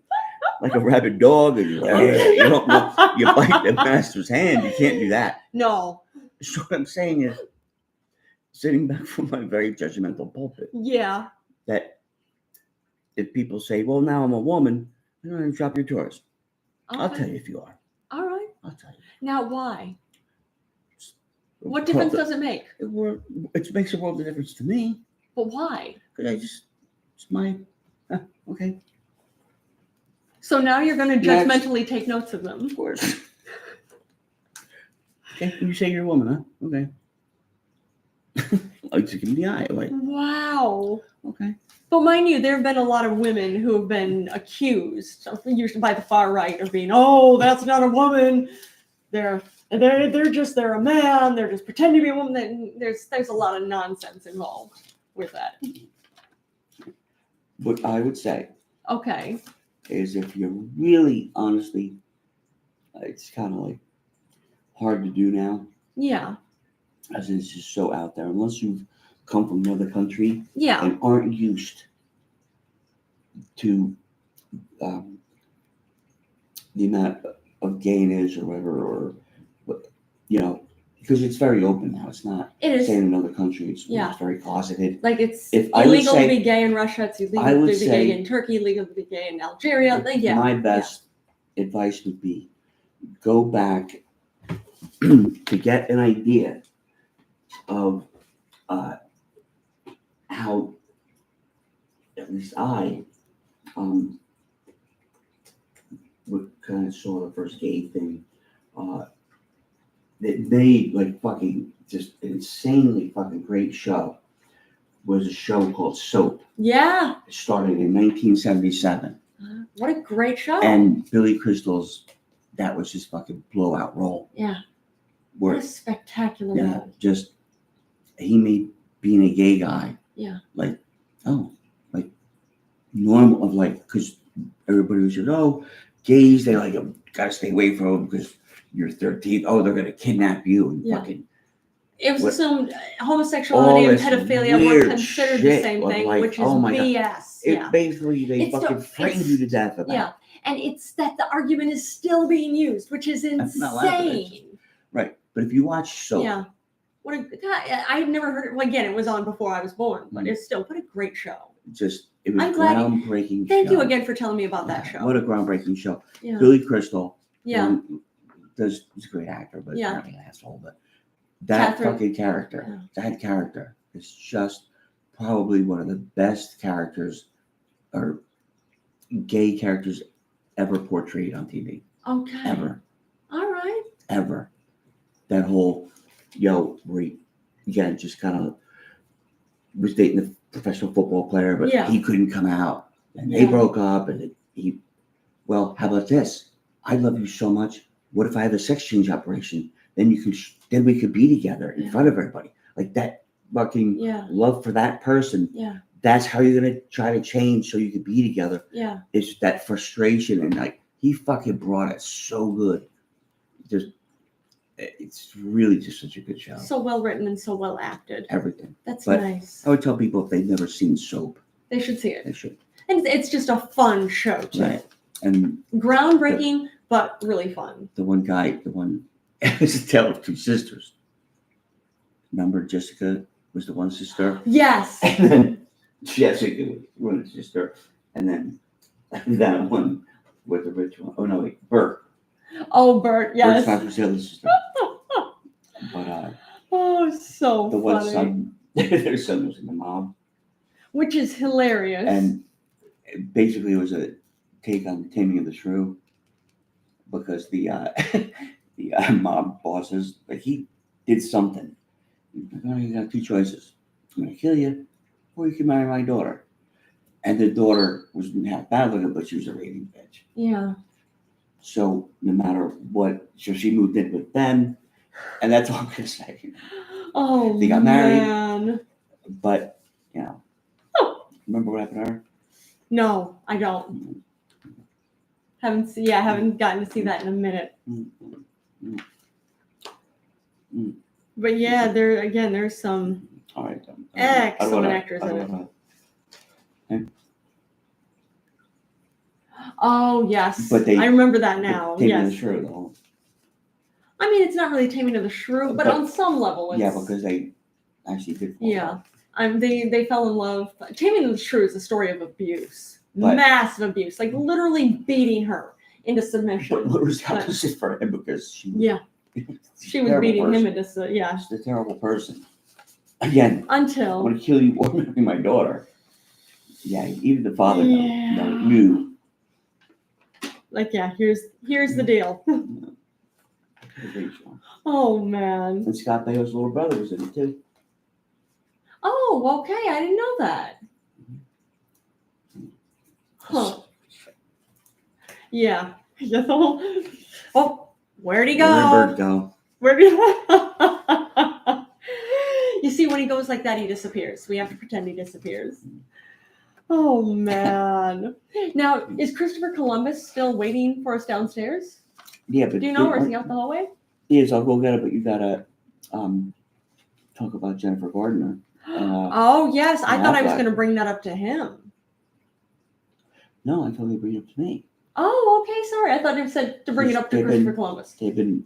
like a rabid dog, and you bite the master's hand. You can't do that. No. So what I'm saying is, sitting back from my very judgmental pulpit. Yeah. That if people say, "Well, now I'm a woman," I'm going to drop your drawers. Okay. I'll tell you if you are. All right. I'll tell you. Now, why? What difference does it make? It makes a world of difference to me. But why? Because it's my, okay. So now you're going to judgmentally take notes of them. Of course. Okay, you say you're a woman, huh? Okay. I just give me the eye. Like, wow. Okay. But mind you, there have been a lot of women who have been accused, usually by the far right, of being, oh, that's not a woman. They're a man. They're just pretending to be a woman. There's a lot of nonsense involved with that. What I would say, okay, is if you're really honestly, it's kind of like hard to do now. Yeah. As it's just so out there, unless you've come from another country. Yeah. And aren't used to the amount of gayness or whatever, because it's very open now. It's not say in another country. It's very closeted. Like it's illegal to be gay in Russia. It's illegal to be gay in Turkey. Illegal to be gay in Algeria. My best advice would be go back to get an idea of how at least I would kind of saw the first gay thing that made like fucking just an insanely fucking great show was a show called Soap. Yeah. It started in 1977. What a great show. And Billy Crystal's, that was his fucking blowout role. Yeah. What a spectacular role. Just, he made being a gay guy. Yeah. Like normal, of like, because everybody was like, gays, they like, gotta stay away from them because you're 13. Oh, they're gonna kidnap you and fucking. It was assumed homosexuality and pedophilia were considered the same thing, which is BS. Basically, they fucking frightened you to death about it. Yeah, and it's that the argument is still being used, which is insane. Right, but if you watch Soap. Yeah. I had never heard it. Well, again, it was on before I was born, but it's still, what a great show. It was groundbreaking. Thank you again for telling me about that show. What a groundbreaking show. Yeah. Billy Crystal. Yeah. He's a great actor, but apparently an asshole. But that fucking character, that character is just probably one of the best characters or gay characters ever portrayed on TV. Okay. Ever. All right. Ever. That whole, where he, again, just kind of was dating a professional football player, but he couldn't come out. And they broke up, and how about this? I love you so much. What if I have a sex change operation? Then then we could be together in front of everybody. Like that fucking love for that person. Yeah. That's how you're going to try to change so you could be together. Yeah. It's that frustration. And like, he fucking brought it so good. it's really just such a good show. So well written and so well acted. Everything. That's But nice. I would tell people if they've never seen Soap, They should see it. they should. And it's just a fun show too. Right. And Groundbreaking, but really fun. the one it was a tale of two sisters. Remember Jessica was the one sister? Yes. And then Jessica was one sister. And then that one with the rich one. Oh no, wait, Bert. Oh, Bert, yes. Bert's not was the other sister. But oh, so the one funny. son, their son was in the mob. Which is hilarious. And basically it was a take on Taming of the Shrew because the mob bosses, like he did something. Like, oh, you got two choices. I'm going to kill you or you can marry my daughter. And the daughter wasn't half bad looking, but she was a raving bitch. Yeah. So no matter what, so she moved in with them. And that's all I'm going to say. Oh, they got married. Man. But, remember what happened to her? No, I don't. Haven't gotten to see that in a minute. But yeah, there's some all right, excellent actors in it. Oh yes, but I remember that now. Yes. The Shrew, though. I mean, it's not really Taming of the Shrew, but on some level, it's... Yeah, because they actually did. They fell in love. Taming of the Shrew is a story of abuse, massive abuse, like literally beating her into submission. But what was opposite for him because she was, she was beating him into She's a terrible person. Again, until I want to kill you or marry my daughter. Yeah, even the father knew. Like, here's the deal. Oh man! And Scott Baio's little brother was in it too. Oh, okay. I didn't know that. Huh. Yeah. Oh, where'd he go? Where'd Bert go? Where'd he go? You see, when he goes like that, he disappears. We have to pretend he disappears. Oh, man. Now, is Christopher Columbus still waiting for us downstairs? Yeah, but... Do you know, or is he out the hallway? Yes, I'll go get it, but you gotta talk about Jennifer Gardner. Oh, yes. I thought I was going to bring that up to him. No, I told you to bring it up to me. Oh, okay. Sorry. I thought you said to bring it up to Christopher Columbus. They've been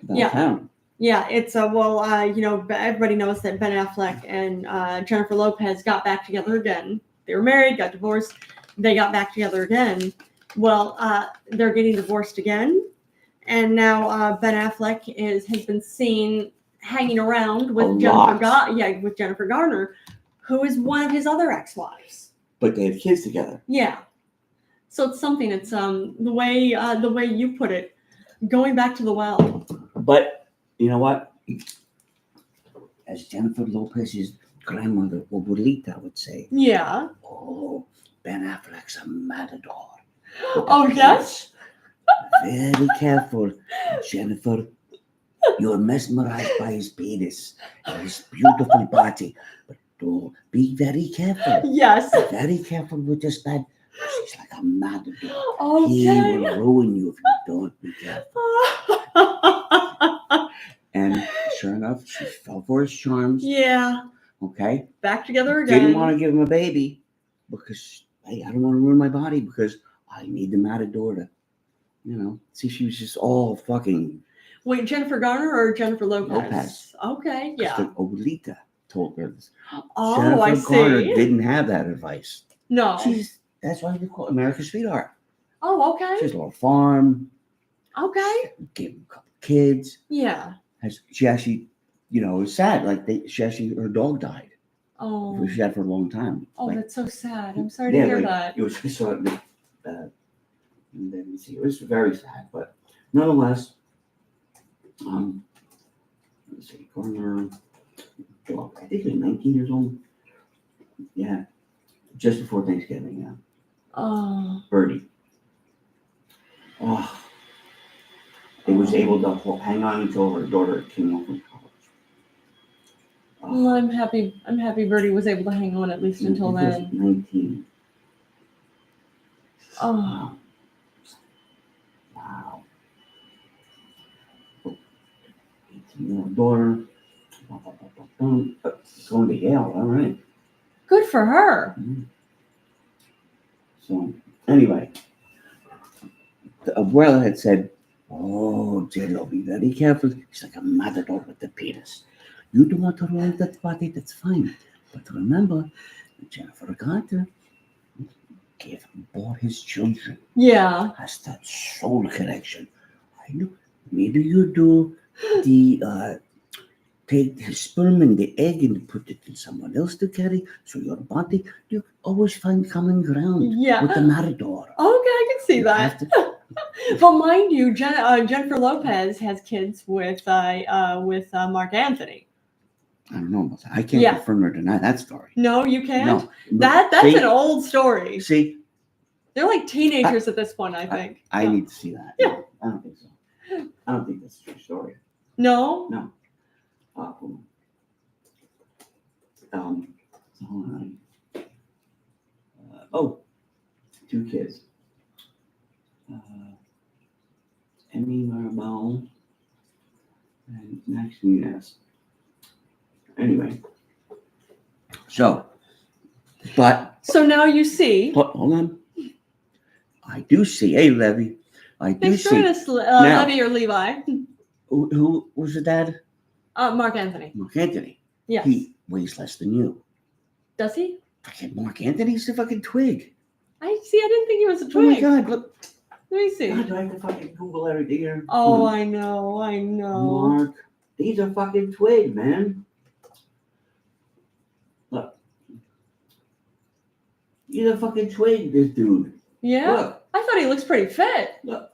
about town. Yeah, it's everybody knows that Ben Affleck and Jennifer Lopez got back together again. They were married, got divorced. They got back together again. Well, they're getting divorced again. And now Ben Affleck has been seen hanging around with Jennifer Garner, who is one of his other ex-wives. But they have kids together. Yeah. So it's something. It's the way you put it, going back to the well. But you know what? As Jennifer Lopez's grandmother, Abuelita, would say. Yeah. Oh, Ben Affleck's a matador. Oh, yes? Very careful, Jennifer. You're mesmerized by his penis and his beautiful body. But be very careful. Yes. Very careful with this man. She's like a matador. Okay. He will ruin you if you don't be careful. And sure enough, she fell for his charms. Yeah. Okay. Back together again. Didn't want to give him a baby because, hey, I don't want to ruin my body because I need the matador to, see, she was just all fucking. Wait, Jennifer Garner or Jennifer Lopez? Lopez. Okay, yeah. The Abuelita told her this. Oh, Jennifer I see. Garner didn't have that advice. No. That's why we call it America's Sweetheart. Oh, okay. She has a little farm. Okay. Gave him a couple kids. Yeah. She actually, it was sad. Like her dog died. Oh. She had for a long time. Oh, that's so sad. I'm sorry to hear that. It was sort of, and then see, it was very sad, but nonetheless, let's see, Garner, I think he was 19 years old. Yeah, just before Thanksgiving. Yeah. Oh. Birdie. Oh. They was able to hang on until her daughter came home from college. Well, I'm happy Birdie was able to hang on at least until then. 19. Oh. Wow. daughter. Going to Yale. All right. Good for her. So anyway, the abuela had said, "Oh, Jello, be very careful. She's like a matador with the penis. You don't want to roll that body, that's fine. But remember, Jennifer Carter bought his children. Yeah. Has that soul connection. I know. Maybe you do the take the sperm and the egg and put it in someone else to carry. So your body, you always find common ground with the matador. Okay, I can see that. But mind you, Jennifer Lopez has kids with Mark Anthony. I don't know about that. I can't confirm or deny that story. No, you can't? No. That's an old story. See? They're like teenagers at this point, I think. I need to see that. Yeah. I don't think so. I don't think that's a true story. No? No. Two kids. Emmy Maribel and Max Nunez. Anyway. So now you see. Hold on. I do see. Hey, Levy. I do Thanks see. for us, Levy or Levi. Who was the dad? Mark Anthony. Mark Anthony. Yes. He weighs less than you. Does he? Fucking Mark Anthony's a fucking twig. I didn't think he was a twig. Oh my God, look. Let me see. God, do I have to fucking Google everything here? Oh, I know. Mark. He's a fucking twig, man. Look. He's a fucking twig, this dude. Yeah? Look. I thought he looks pretty fit. Look.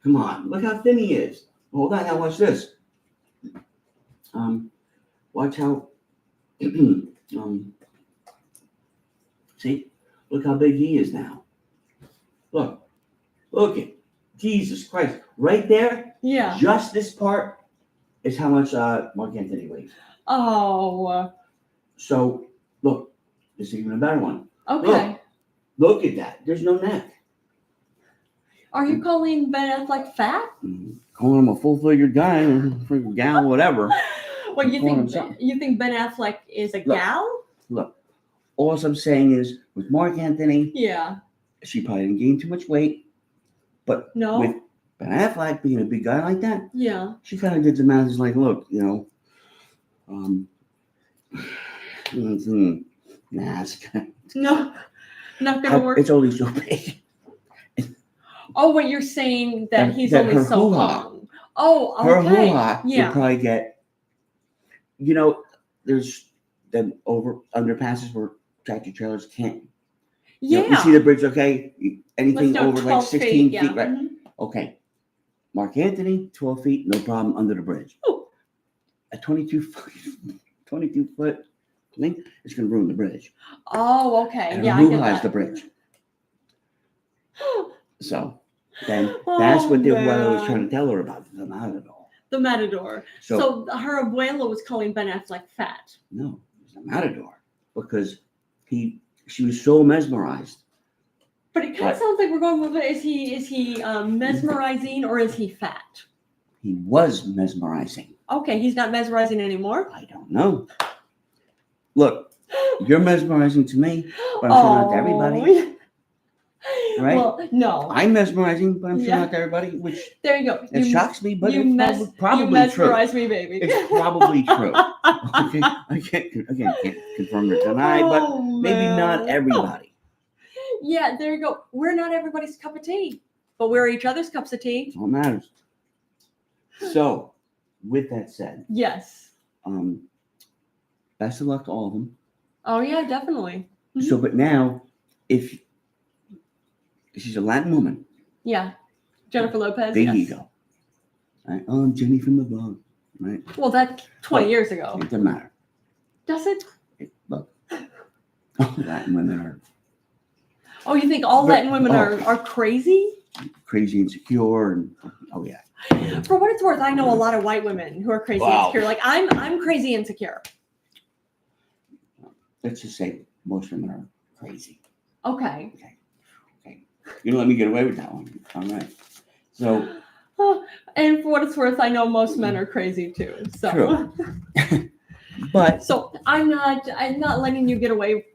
Come on. Look how thin he is. Hold on. Now watch this. Watch how. See? Look how big he is now. Look. Look it. Jesus Christ. Right there. Yeah. Just this part is how much Mark Anthony weighs. Oh. So, look. This is even a better one. Okay. Look at that. There's no neck. Are you calling Ben Affleck fat? Calling him a full-figured guy or freaking gal, whatever. What you think Ben Affleck is a gal? Look. All I'm saying is, with Mark Anthony, she probably didn't gain too much weight. But with Ben Affleck being a big guy like that, she kind of did the math. It's like, look, nah, it's not gonna work. It's only so big. Oh, what you're saying that he's only so long. Oh, okay. Her hoo-ha would probably get, there's them underpasses where tractor trailers can't. You see the bridge, okay? Anything over like 16 feet, right? Mm-hmm. Okay. Mark Anthony, 12 feet, no problem under the bridge. Ooh. A 22 foot thing, it's going to ruin the bridge. Oh, okay. And who has the bridge? So then that's what the abuela was trying to tell her about the matador. The matador. So her abuela was calling Ben Affleck fat. No, it was the matador because she was so mesmerized. But it kind of sounds like we're going with it. Is he mesmerizing or is he fat? He was mesmerizing. Okay, he's not mesmerizing anymore? I don't know. Look, you're mesmerizing to me, but I'm sure not to everybody. Right? Well, no. I'm mesmerizing, but I'm sure not to everybody, which there you go. It shocks me, but it's probably you mesmerize me, baby. It's probably true. Okay, I can't confirm or deny, but maybe not everybody. Yeah, there you go. We're not everybody's cup of tea, but we're each other's cups of tea. All matters. So, with that said, yes. Best of luck to all of them. Oh yeah, definitely. Mm-hmm. So, but now, if she's a Latin woman, Jennifer Lopez. There you go. Right? Oh, I'm Jenny from the Bug. Right. Well, that's 20 years ago. It doesn't matter. Does it? Look, all Latin women are. Oh, you think all Latin women are crazy? Crazy, insecure, and For what it's worth, I know a lot of white women who are crazy insecure. Like I'm crazy insecure. Let's just say most women are crazy. Okay. You don't let me get away with that one. All right. So And for what it's worth, I know most men are crazy too. So. True. But so I'm not letting you get away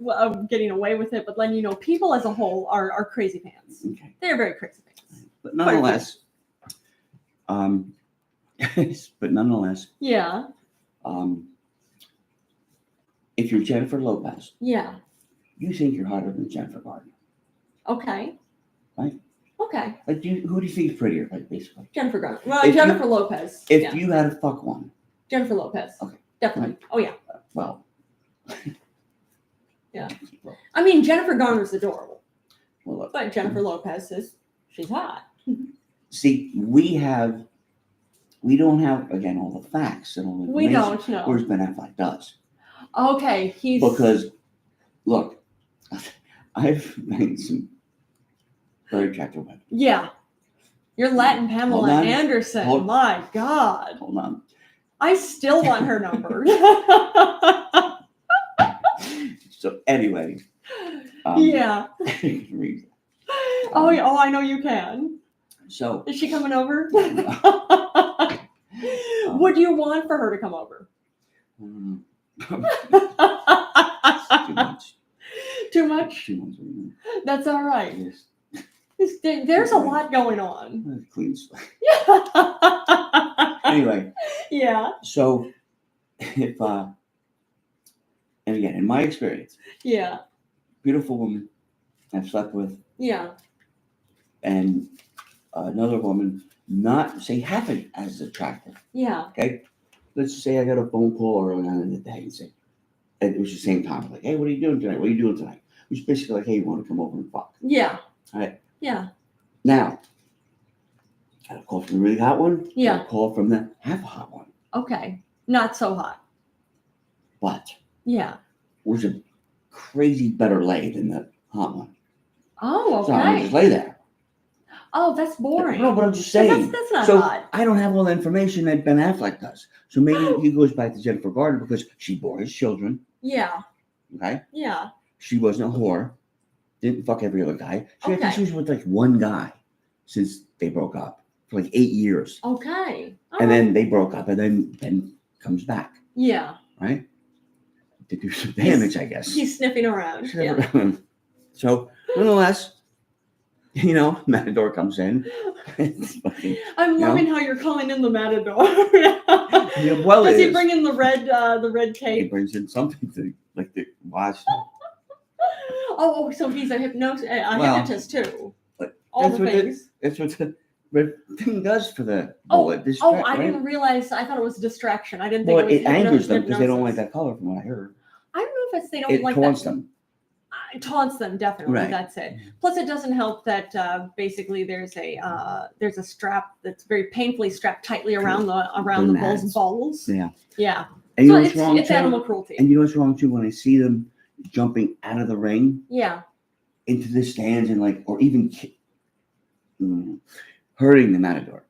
getting away with it, but letting you know people as a whole are crazy pants. Okay. They're very crazy pants. But nonetheless, yeah. If you're Jennifer Lopez, yeah, you think you're hotter than Jennifer Garner. Okay. Right? Okay. Like, who do you think is prettier, like, basically? Jennifer Garner. Well, Jennifer Lopez. If you had to fuck one. Jennifer Lopez. Okay. Definitely. Right. Oh, yeah. Well. Yeah. I mean, Jennifer Garner's adorable. Well, look, but Jennifer Lopez she's hot. See, we don't have, again, all the facts and all the information. We don't know. Whereas Ben Affleck does. Okay. Because, look, I've made some very attractive women. Yeah. You're Latin Pamela Anderson. My God. Hold on. I still want her number. So anyway. Yeah. Oh, I know you can. So. Is she coming over? What do you want for her to come over? Too much. Too much? Too much. That's all right. Yes. There's a lot going on. Clean slate. Anyway. Yeah. So, if and again, in my experience. Yeah. Beautiful woman I've slept with. Yeah. And another woman not say half as attractive. Yeah. Okay. Let's just say I got a phone call early on in the day and say, it was the same time, like, hey, what are you doing tonight? What are you doing tonight? Which is basically like, hey, you want to come over and fuck? Yeah. All right. Yeah. Now, got a call from the really hot one. Yeah. Got a call from the half hot one. Okay. Not so hot. But. Yeah. Was a crazy better lay than the hot one. Oh, okay. So I'm just lay there. Oh, that's boring. No, but I'm just saying. That's not so hot. I don't have all the information that Ben Affleck does. So maybe he goes back to Jennifer Garner because she bore his children. Yeah. Okay? Yeah. She wasn't a whore. Didn't fuck every other guy. I think she was with like one guy since they broke up for like 8 years. Okay. And then they broke up and then comes back. Yeah. Right? To do some damage, I guess. He's sniffing around. Yeah. So, nonetheless, Matador comes in. I'm loving how you're calling in the Matador. Well, does he bring in the red tape? He brings in something to watch. Oh, so he's a hypnotist too. All the things. That's what the thing does for the bullet. I didn't realize. I thought it was a distraction. I didn't think it was. It angers them because they don't like that color, from what I heard. I don't know if they don't like that. It taunts them. It taunts them, definitely. Right. That's it. Plus, it doesn't help that basically there's a strap that's very painfully strapped tightly around the bull's balls. Yeah. Yeah. And you know what's wrong? It's animal cruelty. And you know what's wrong too? When I see them jumping out of the ring. Yeah. Into the stands and or even hurting the Matador.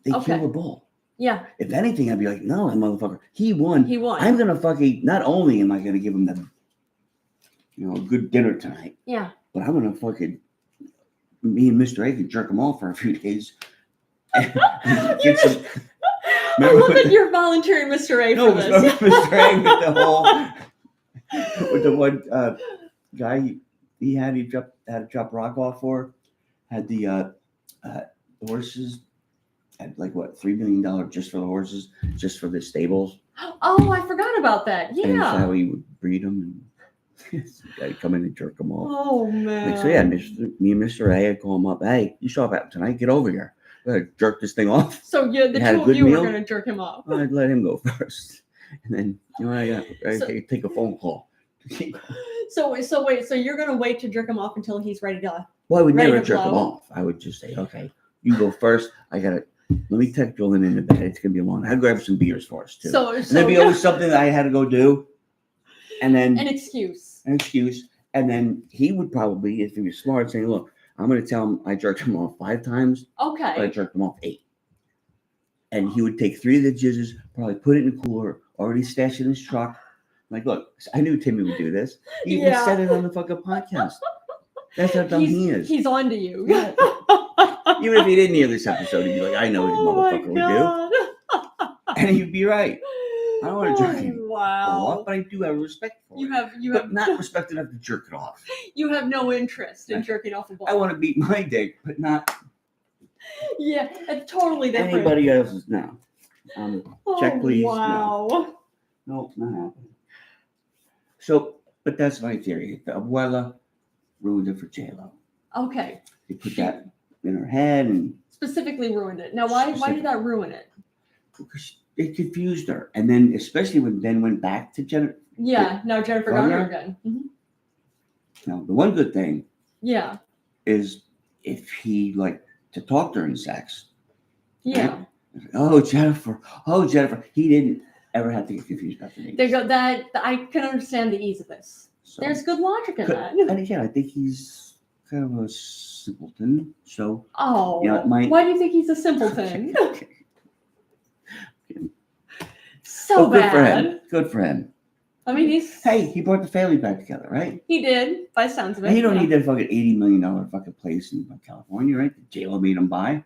They kill the bull. Yeah. If anything, I'd be like, no, that motherfucker. He won. He won. I'm gonna not only am I gonna give him a good dinner tonight. Yeah. But I'm gonna me and Mr. A can jerk him off for a few days. Get some. I love that you're volunteering Mr. A for this. No, Mr. A with the one guy he had to chop rock off for, had the horses, had $3 million just for the horses, just for the stables. Oh, I forgot about that. Yeah. And that's how he would breed them and I'd come in and jerk them off. Oh man. So yeah, me and Mr. A, I'd call him up. Hey, you show up tonight, get over here. We're gonna jerk this thing off. So the two of you were gonna jerk him off. I'd let him go first. And then I take a phone call. So wait, so you're gonna wait to jerk him off until he's ready to? Well, I would never jerk him off. I would just say, okay, you go first. Let me take Jolynn into bed. It's gonna be long. I'd grab some beers for us too. And there'd be always something that I had to go do, and then an excuse. And then he would probably, if he was smart, say, look, I'm gonna tell him I jerked him off 5 times. Okay. But I jerked him off 8. And he would take 3 of the jizzes, probably put it in the cooler, already stashed it in his truck. I'm like, look, I knew Timmy would do this. He said it on the fucking podcast. That's how dumb he is. He's on to you. Even if he didn't hear this episode, he'd be like, I know what this motherfucker would do. And he'd be right. I don't want to jerk him off, but I do have respect for it. You have not respect enough to jerk it off. You have no interest in jerking off a ball. I want to beat my dick, but not. Yeah, it's totally different. Anybody else's? No. Check, please. Wow. No, not happening. So, but that's my theory. The abuela ruined it for J-Lo. Okay. They put that in her head and specifically ruined it. Now, why did that ruin it? Because it confused her, and then especially when Ben went back to Jennifer. Yeah, now Jennifer Garner again. Mm-hmm. Now, the one good thing, is if he liked to talk during sex. Yeah. Right? Oh, Jennifer. He didn't ever have to get confused about the names. There you go. That I can understand the ease of this. So, there's good logic in that. And again, I think he's kind of a simpleton. So. Oh. Why do you think he's a simpleton? So bad. Good for him. I mean, he brought the family back together, right? He did, by the sounds of it. And he don't need that fucking $80 million fucking place in California, right? That J-Lo made him buy.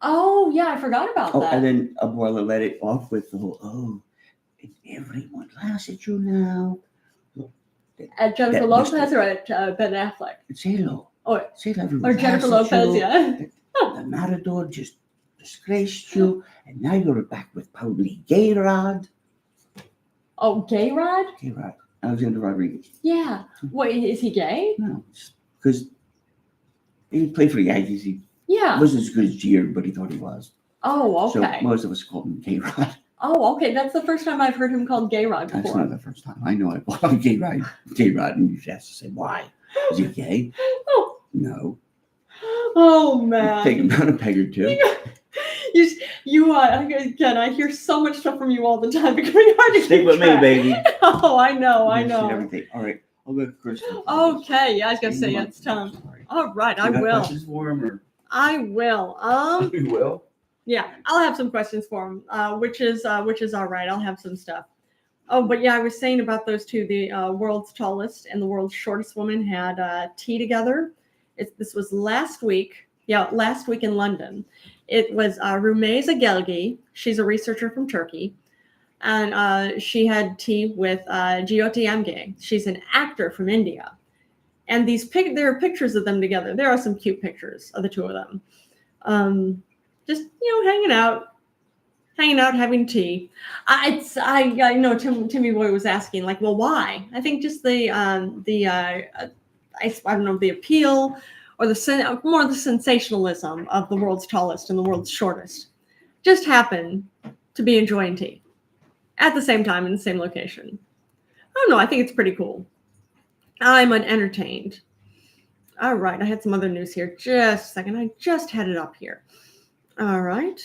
Oh, yeah, I forgot about that. And then Abuela let it off with the whole, everyone laughs at you now. At Jennifer Lopez or at Ben Affleck? J-Lo. Or Jennifer Lopez, yeah. The Matador just disgraced you, and now you're back with probably Gay Rod. Oh, Gay Rod? Gay Rod. Alexander Rodriguez. Yeah. Wait, is he gay? No, because he played for the Yankees. He wasn't as good as Jeter, but he thought he was. Oh, okay. So most of us called him Gay Rod. Oh, okay. That's the first time I've heard him called Gay Rod before. That's not the first time. I know I called him Gay Rod, and you have to say, why? Is he gay? No. Oh, man. Take him down a peg or two. Again, I hear so much stuff from you all the time. It's becoming hard to stick with me, baby. Oh, I know. Everything. All right, I'll go to Chris. Okay, yeah, I was gonna say it's time. All right, I will. Questions for him, or? I will. You will. Yeah, I'll have some questions for him. Which is all right. I'll have some stuff. Oh, but yeah, I was saying about those two. The world's tallest and the world's shortest woman had tea together. This was last week. Yeah, last week in London. It was Rumeysa Gelgi. She's a researcher from Turkey. And she had tea with Jyoti Amge. She's an actor from India. And there are pictures of them together. There are some cute pictures of the two of them. Just, hanging out, having tea. I know Timmyboy was asking, like, well, why? I think just I don't know, the appeal or more the sensationalism of the world's tallest and the world's shortest just happen to be enjoying tea at the same time in the same location. I don't know. I think it's pretty cool. I'm unentertained. All right. I had some other news here. Just a second. I just had it up here. All right.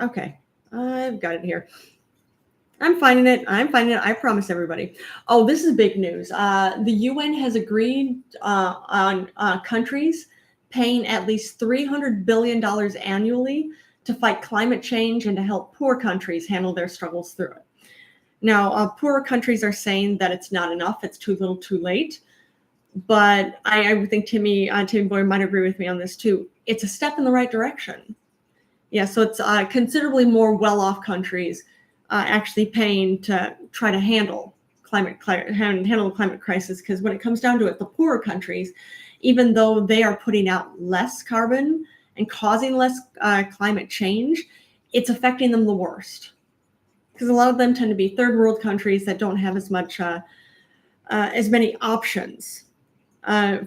Okay. I've got it here. I'm finding it. I promise everybody. Oh, this is big news. The UN has agreed on countries paying at least $300 billion annually to fight climate change and to help poor countries handle their struggles through it. Now, poorer countries are saying that it's not enough. It's too little, too late. But I think Timmyboy might agree with me on this too. It's a step in the right direction. Yeah, so it's considerably more well-off countries actually paying to try to handle the climate crisis. Because when it comes down to it, the poorer countries, even though they are putting out less carbon and causing less climate change, it's affecting them the worst. Because a lot of them tend to be third world countries that don't have as many options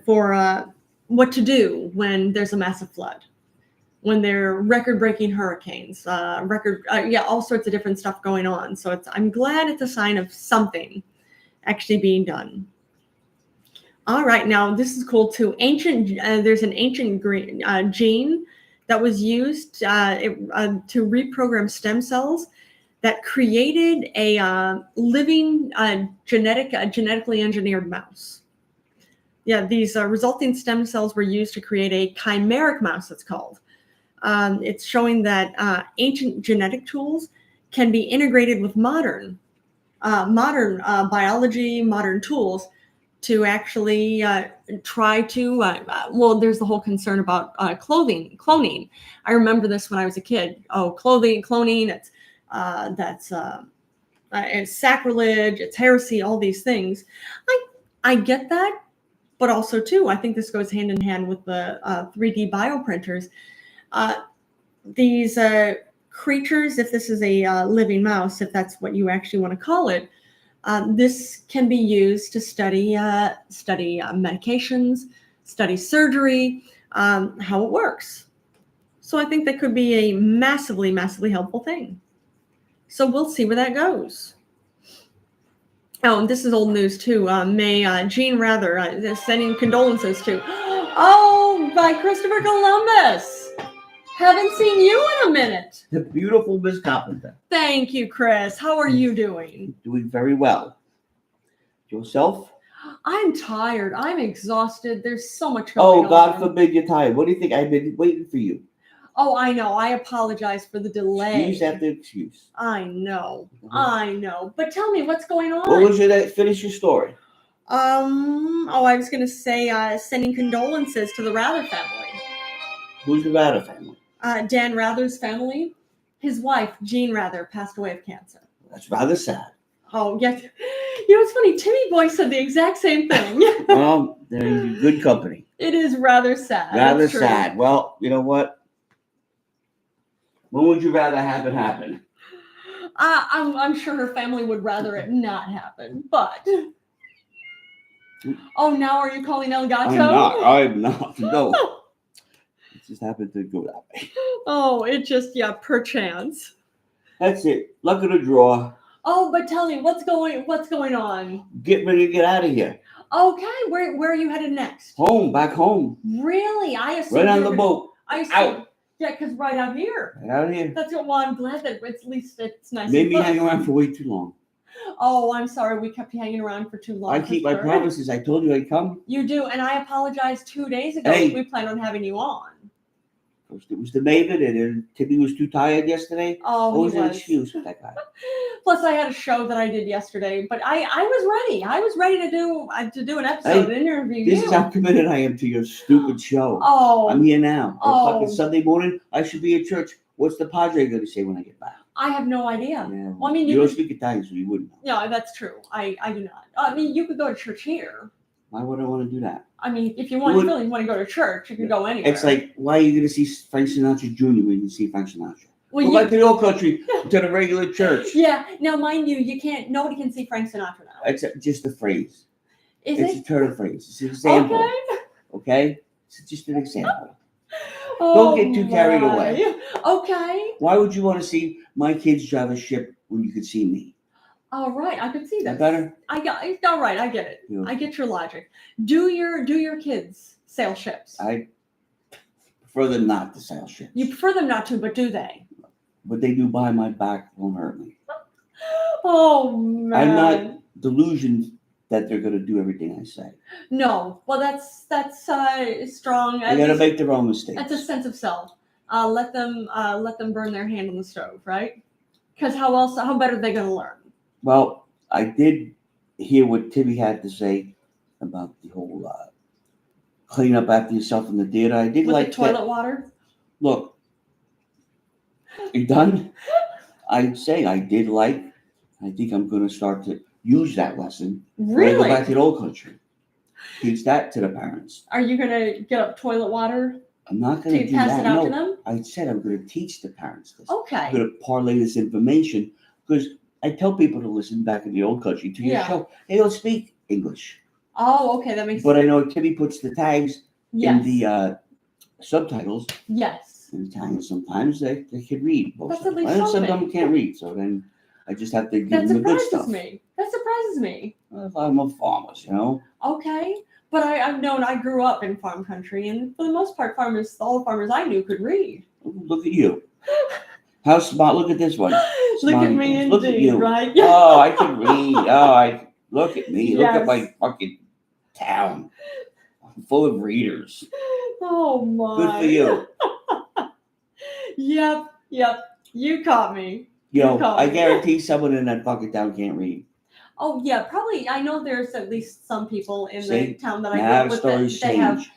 for what to do when there's a massive flood, when there are record-breaking hurricanes, all sorts of different stuff going on. So I'm glad it's a sign of something actually being done. All right, now this is cool too. There's an ancient gene that was used to reprogram stem cells that created a living genetically engineered mouse. Yeah, these resulting stem cells were used to create a chimeric mouse, it's called. It's showing that ancient genetic tools can be integrated with modern biology, modern tools to actually try to, well, there's the whole concern about cloning. I remember this when I was a kid. Oh, cloning, it's sacrilege, it's heresy, all these things. I get that, but also too, I think this goes hand in hand with the 3D bioprinters. These creatures, if this is a living mouse, if that's what you actually want to call it, this can be used to study medications, study surgery, how it works. So I think that could be a massively, massively helpful thing. So we'll see where that goes. Oh, and this is old news too. May Jean Rather sending condolences to. Oh, by Christopher Columbus. Haven't seen you in a minute. The beautiful Miss Carpenter. Thank you, Chris. How are you doing? Doing very well. Yourself? I'm tired. I'm exhausted. There's so much going on. Oh, God forbid you're tired. What do you think? I've been waiting for you. Oh, I know. I apologize for the delay. Excuse after excuse. I know. I know. But tell me, what's going on? What was your finish your story? Oh, I was going to say sending condolences to the Rather family. Who's the Rather family? Dan Rather's family. His wife, Jean Rather, passed away of cancer. That's rather sad. Oh, yes. You know, it's funny. Timmyboy said the exact same thing. Well, they're in good company. It is rather sad. Rather sad. Well, you know what? When would you rather have it happen? I'm sure her family would rather it not happen, but... Oh, now are you calling El Gato? I'm not. No. It just happened to go that way. Oh, it just, perchance. That's it. Luck of the draw. Oh, but tell me, what's going on? Get ready to get out of here. Okay, where are you headed next? Home, back home. Really? I assume right on the boat. I assume, out. Yeah, because right out here. Right out here. That's what. Well, I'm glad that at least it's nice. Made me hang around for way too long. Oh, I'm sorry. We kept you hanging around for too long. I keep my promises. I told you I'd come. You do, and I apologized 2 days ago. Hey. We planned on having you on. First it was the Maven, and then Timmy was too tired yesterday. Oh, what was he an was. excuse with that guy? Plus, I had a show that I did yesterday, but I was ready. I was ready to do an episode, an interview. This is how committed I am to your stupid show. Oh, I'm here now. Oh. Fucking Sunday morning, I should be at church. What's the padre going to say when I get back? I have no idea. Yeah, Well, I mean, you don't speak Italian, so you wouldn't know. No, that's true. I do not. I mean, you could go to church here. Why would I want to do that? I mean, if you really want to go to church, you can go anywhere. It's like, why are you going to see Frank Sinatra Jr. when you see Frank Sinatra? Well, go back to the old country, to the regular church. Yeah. Now, mind you, nobody can see Frank Sinatra now. It's just a phrase. It's a turn of phrase. It's an example. Okay? It's just an example. Don't get too carried away. Okay. Why would you want to see my kids drive a ship when you could see me? All right, I could see that. Better? All right, I get it. Yeah. I get your logic. Do your kids sail ships? I prefer them not to sail ships. You prefer them not to, but do they? What they do behind my back won't hurt me. Oh, man. I'm not delusioned that they're going to do everything I say. No. Well, that's strong. They're going to make their own mistakes. That's a sense of self. Let them burn their hand on the stove, right? Because how better are they going to learn? Well, I did hear what Timmy had to say about the whole clean up after yourself in the theater. I did like the toilet water. Look, you done? I'd say I did like. I think I'm going to start to use that lesson. Really? When I go back to the old country. Teach that to the parents. Are you going to get up toilet water? I'm not going to do pass that. It out to them? I said I'm going to teach the parents this. Okay. I'm going to parlay this information because I tell people to listen back in the old country to your show. They don't speak English. Oh, okay. That makes sense. But I know Timmy puts the tags in the subtitles. Yes. In Italian, sometimes they can read. That's at least something. Some of them can't read, so then I just have to give them the good stuff. That surprises me. I'm a farmer, you know. Okay. But I grew up in farm country, and for the most part, all the farmers I knew could read. Look at you. How smart. Look at this one. Look at me indeed, look at you. Right? Oh, I can read. Look at me. Yes. Look at my fucking town. I'm full of readers. Oh, my. Good for you. Yep. You caught me. I guarantee someone in that fucking town can't read. Oh yeah, probably. I know there's at least some people in the town that I now live with stories that change.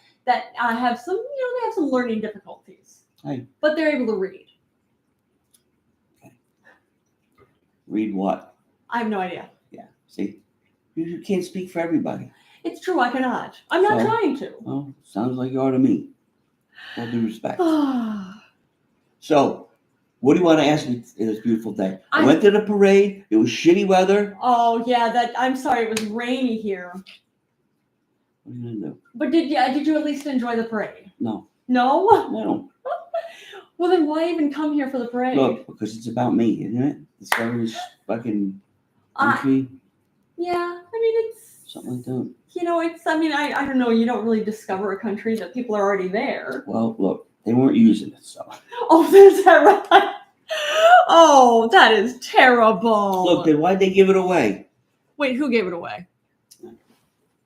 have some, they have some learning difficulties. Hey. But they're able to read. Okay. Read what? I have no idea. Yeah. See, you can't speak for everybody. It's true, I cannot. I'm not trying to. Well, sounds like you are to me. All due respect. So, what do you want to ask me in this beautiful day? I went to the parade. It was shitty weather. Oh yeah, I'm sorry. It was rainy here. What are you gonna do? But did you at least enjoy the parade? No. No? No. Well, then why even come here for the parade? Look, because it's about me, isn't it? Discovery's fucking country. Yeah, I mean it's something like that. I don't know. You don't really discover a country that people are already there. Well, look, they weren't using it, so. Oh, is that right? Oh, that is terrible. Look, then why'd they give it away? Wait, who gave it away? They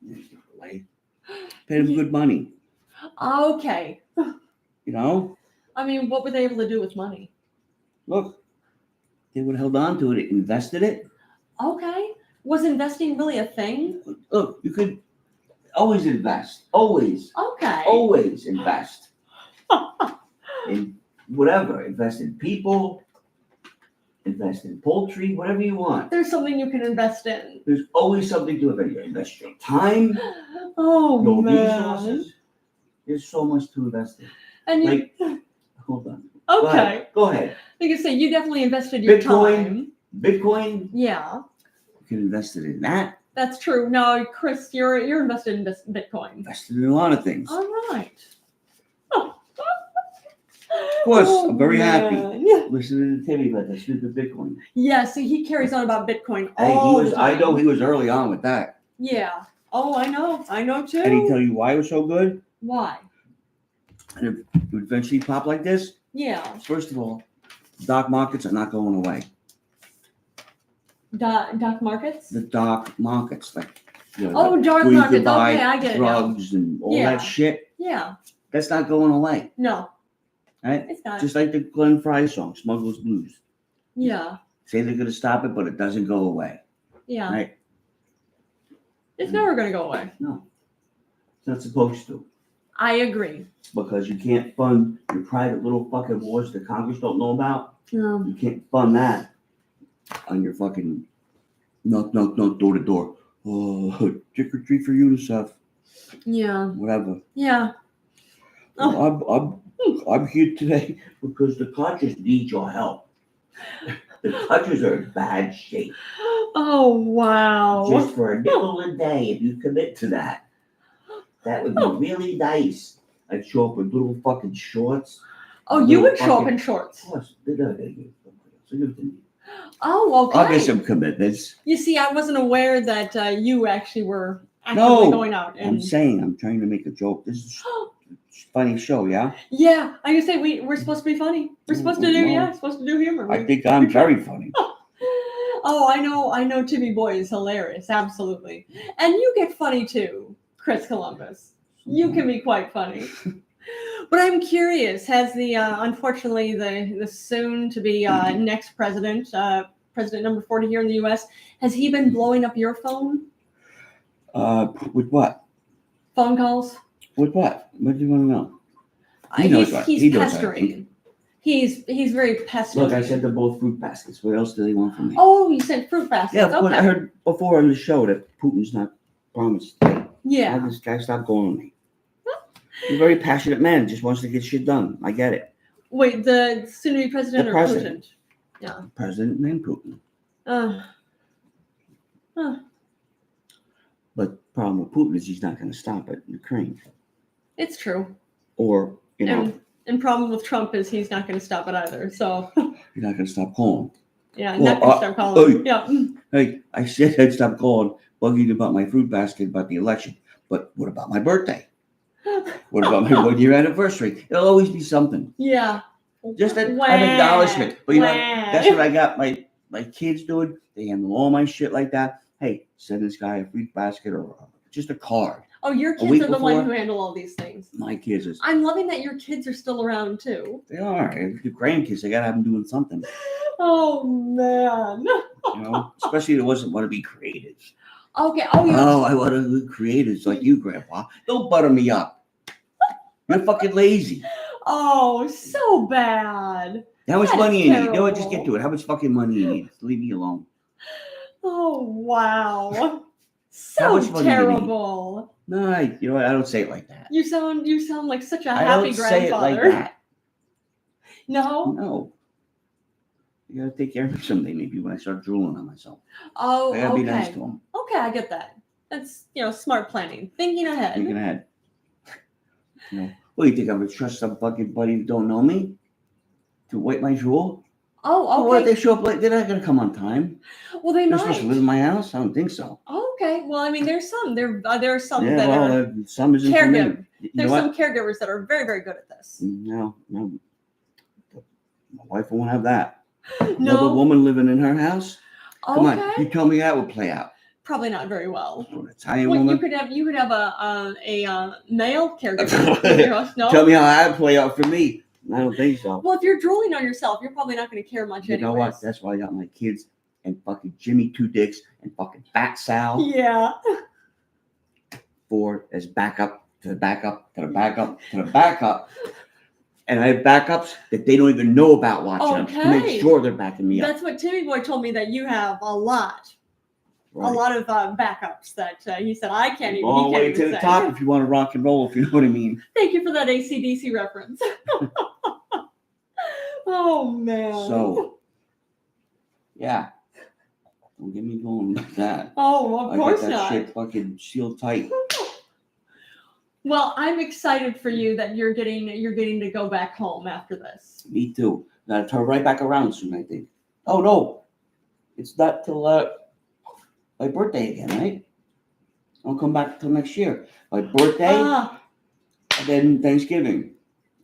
gave it away. Paid them good money. Okay. You know? I mean, what were they able to do with money? Look, they would have held on to it, invested it. Okay. Was investing really a thing? Look, you could always invest. Always. Okay. Always invest. In whatever. Invest in people. Invest in poultry. Whatever you want. There's something you can invest in. There's always something to invest in. Invest your time. Oh, your man. resources. There's so much to invest in. And hold on. Okay. Go ahead. Like I say, you definitely invested your time. Bitcoin. Yeah. You can invest it in that. That's true. No, Chris, you're invested in Bitcoin. Invested in a lot of things. All right. Of course, I'm very happy. Yeah. Listening to Timmy about that stupid Bitcoin. Yeah, so he carries on about Bitcoin I know he was early on with that. Yeah. Oh, I know too. And he tell you why it was so good? Why? And it would eventually pop like this? Yeah. First of all, dark markets are not going away. Dark markets? The dark markets, like dark markets. Okay, I get it. Drugs and all that shit. Yeah. That's not going away. No. Right? It's not. Just like the Glenn Fry song, Smuggler's Blues. Yeah. Say they're gonna stop it, but it doesn't go away. Yeah. Right? It's never gonna go away. No. It's not supposed to. I agree. Because you can't fund your private little fucking wars that Congress don't know about. No. You can't fund that on your fucking knock, door to door. Oh, trick or treat for UNICEF. Yeah. Whatever. Yeah. Oh. I'm here today because the Dodgers need your help. The Dodgers are in bad shape. Oh, wow. Just for a nickel a day, if you commit to that. That would be really nice. I'd show up with little fucking shorts. Oh, you would show up in shorts. Of course, they're not going to give somebody else. Oh, okay. I'll get some commitments. You see, I wasn't aware that you actually were actively going out. I'm trying to make a joke. This is a funny show, yeah? Yeah, I can say we're supposed to be funny. We're supposed to do humor. I think I'm very funny. Oh, I know Timmyboy is hilarious, absolutely. And you get funny too, Chris Columbus. You can be quite funny. But I'm curious, has unfortunately the soon to be next president, President number 40 here in the U.S., has he been blowing up your phone? With what? Phone calls? With what? What do you want to know? He's pestering. He's very pestering. Look, I sent them both fruit baskets. What else do they want from me? Oh, you sent fruit baskets. Yeah, okay. But I heard before on the show that Putin's not promised. Yeah. This guy stopped going with me. He's a very passionate man. Just wants to get shit done. I get it. Wait, the soon-to-be president or president. Putin? Yeah. President and Putin. But the problem with Putin is he's not going to stop it in Ukraine. It's true. Or, And problem with Trump is he's not going to stop it either. So. You're not going to stop calling. Yeah, not going to stop calling. Hey, I said I'd stop calling, bugging about my fruit basket, about the election. But what about my birthday? What about my 1-year anniversary? It'll always be something. Yeah. Just an acknowledgement. But that's what I got my kids doing. They handle all my shit like that. Hey, send this guy a fruit basket or just a card. Oh, your kids are the one who handle all these things. My kids are. I'm loving that your kids are still around too. They are. The grandkids, I gotta have them doing something. Oh man. Especially if it wasn't want to be creative. Okay. Oh, I want to be creative like you, Grandpa. Don't butter me up. You're fucking lazy. Oh, so bad. How much money you need? You know what? Just get to it. How much fucking money you need? Leave me alone. Oh, wow. So terrible. No, you know what? I don't say it like that. You sound like such a happy grandfather. I don't say it like that. No? You gotta take care of me someday, maybe when I start drooling on myself. Oh, I gotta be nice to him. Okay, I get that. That's, smart planning. Thinking ahead. What do you think? I'm gonna trust some fucking buddy who don't know me to wipe my drool? Oh, okay. What, they show up late? They're not gonna come on time. Well, they're supposed to live in my house? I don't think so. Okay. Well, I mean, there's some. There are some that are some isn't caregivers. There's some caregivers that are very, very good at this. No. My wife won't have that. No. Another woman living in her house? Come on. You tell me that would play out. Probably not very well. Italian woman? You could have a male caregiver. No? Tell me how that would play out for me. I don't think so. Well, if you're drooling on yourself, you're probably not going to care much anyway. You know what? That's why I got my kids and fucking Jimmy Two Dicks and fucking Fat Sal. Yeah. For as backup to the backup to the backup to the backup. And I have backups that they don't even know about watching them to make sure they're backing me up. That's what Timmyboy told me, that you have a lot. Right. A lot of backups that he said I can't even. All the way to the top if you want to rock and roll, if you know what I mean. Thank you for that AC/DC reference. Oh, man. So, yeah. Don't get me going like that. Oh, of course not. I got that shit fucking sealed tight. Well, I'm excited for you that you're getting to go back home after this. Me too. Gotta turn right back around soon, I think. Oh, no. It's not till my birthday again, right? I'll come back till next year. My birthday, and then Thanksgiving.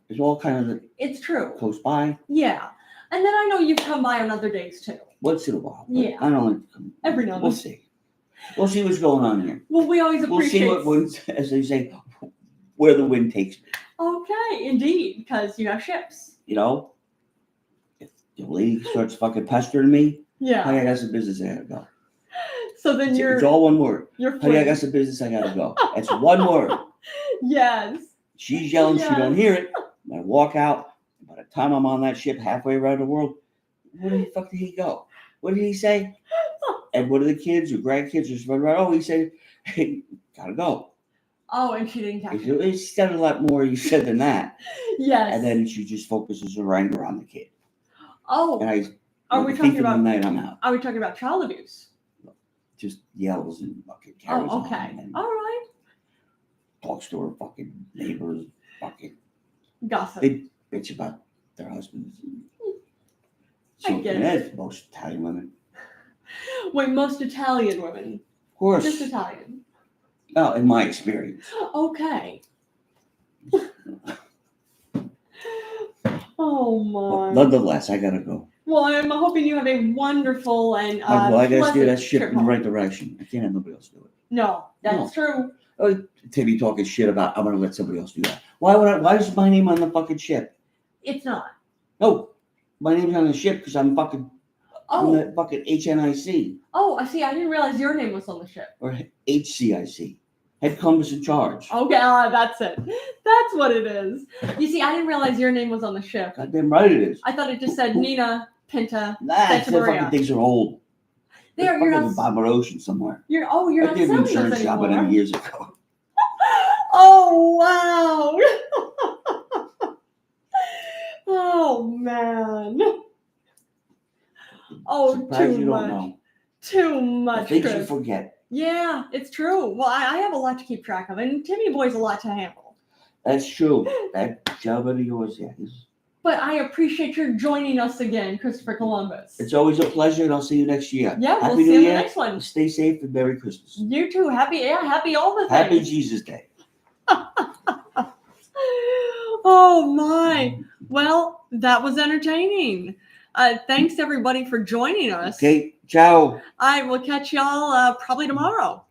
It's all kind of it's true. Close by. Yeah. And then I know you've come by on other days too. Once in a while. Yeah. I don't like to come. Every now and then. We'll see. We'll see what's going on here. Well, we always appreciate. We'll see what, as they say, where the wind takes me. Okay, indeed, because you have ships. If the lady starts fucking pestering me, yeah. Honey, I got some business I gotta go. So then it's all one word. Honey, I got some business I gotta go. That's one word. Yes. She's yelling, she don't hear it. I walk out. By the time I'm on that ship halfway around the world, where the fuck did he go? What did he say? And what are the kids or grandkids just run around? Oh, he said, hey, gotta go. Oh, and she didn't catch it. She said a lot more you said than that. Yes. And then she just focuses her anger on the kid. Oh. And are we talking about the night I'm out? Are we talking about child abuse? Just yells and fucking carries on. Oh, okay. All right. Talks to her fucking neighbors, fucking gossip. They bitch about their husbands. I get it. Most Italian women. Wait, most Italian women? Of course. Just Italian? Well, in my experience. Okay. Oh, my. Nonetheless, I gotta go. Well, I'm hoping you have a wonderful and I gotta steer that ship in the right direction. I can't have nobody else do it. No, that's true. Oh, Timmy talking shit about I'm gonna let somebody else do that. Why is my name on the fucking ship? It's not. No, my name's on the ship because I'm fucking on the fucking HNIC. Oh, I see. I didn't realize your name was on the ship. Or HCIC. Head Compass in Charge. Okay, that's it. That's what it is. You see, I didn't realize your name was on the ship. Goddamn right it is. I thought it just said Nina Pinta. Nah, the fucking things are old. You're not in the bottom of the ocean somewhere. You're not selling those anymore. I did an insurance job on them years ago. Oh wow! Oh man! Oh, too much. Things you forget. Yeah, it's true. Well, I have a lot to keep track of, and Timmyboy's a lot to handle. That's true. That job of yours, yeah. But I appreciate your joining us again, Christopher Columbus. It's always a pleasure, and I'll see you next year. Yeah, we'll see you in the next one. Stay safe and Merry Christmas. You too. Happy all the things. Happy Jesus Day. Oh my. Well, that was entertaining. Thanks everybody for joining us. Okay, ciao. I will catch y'all probably tomorrow.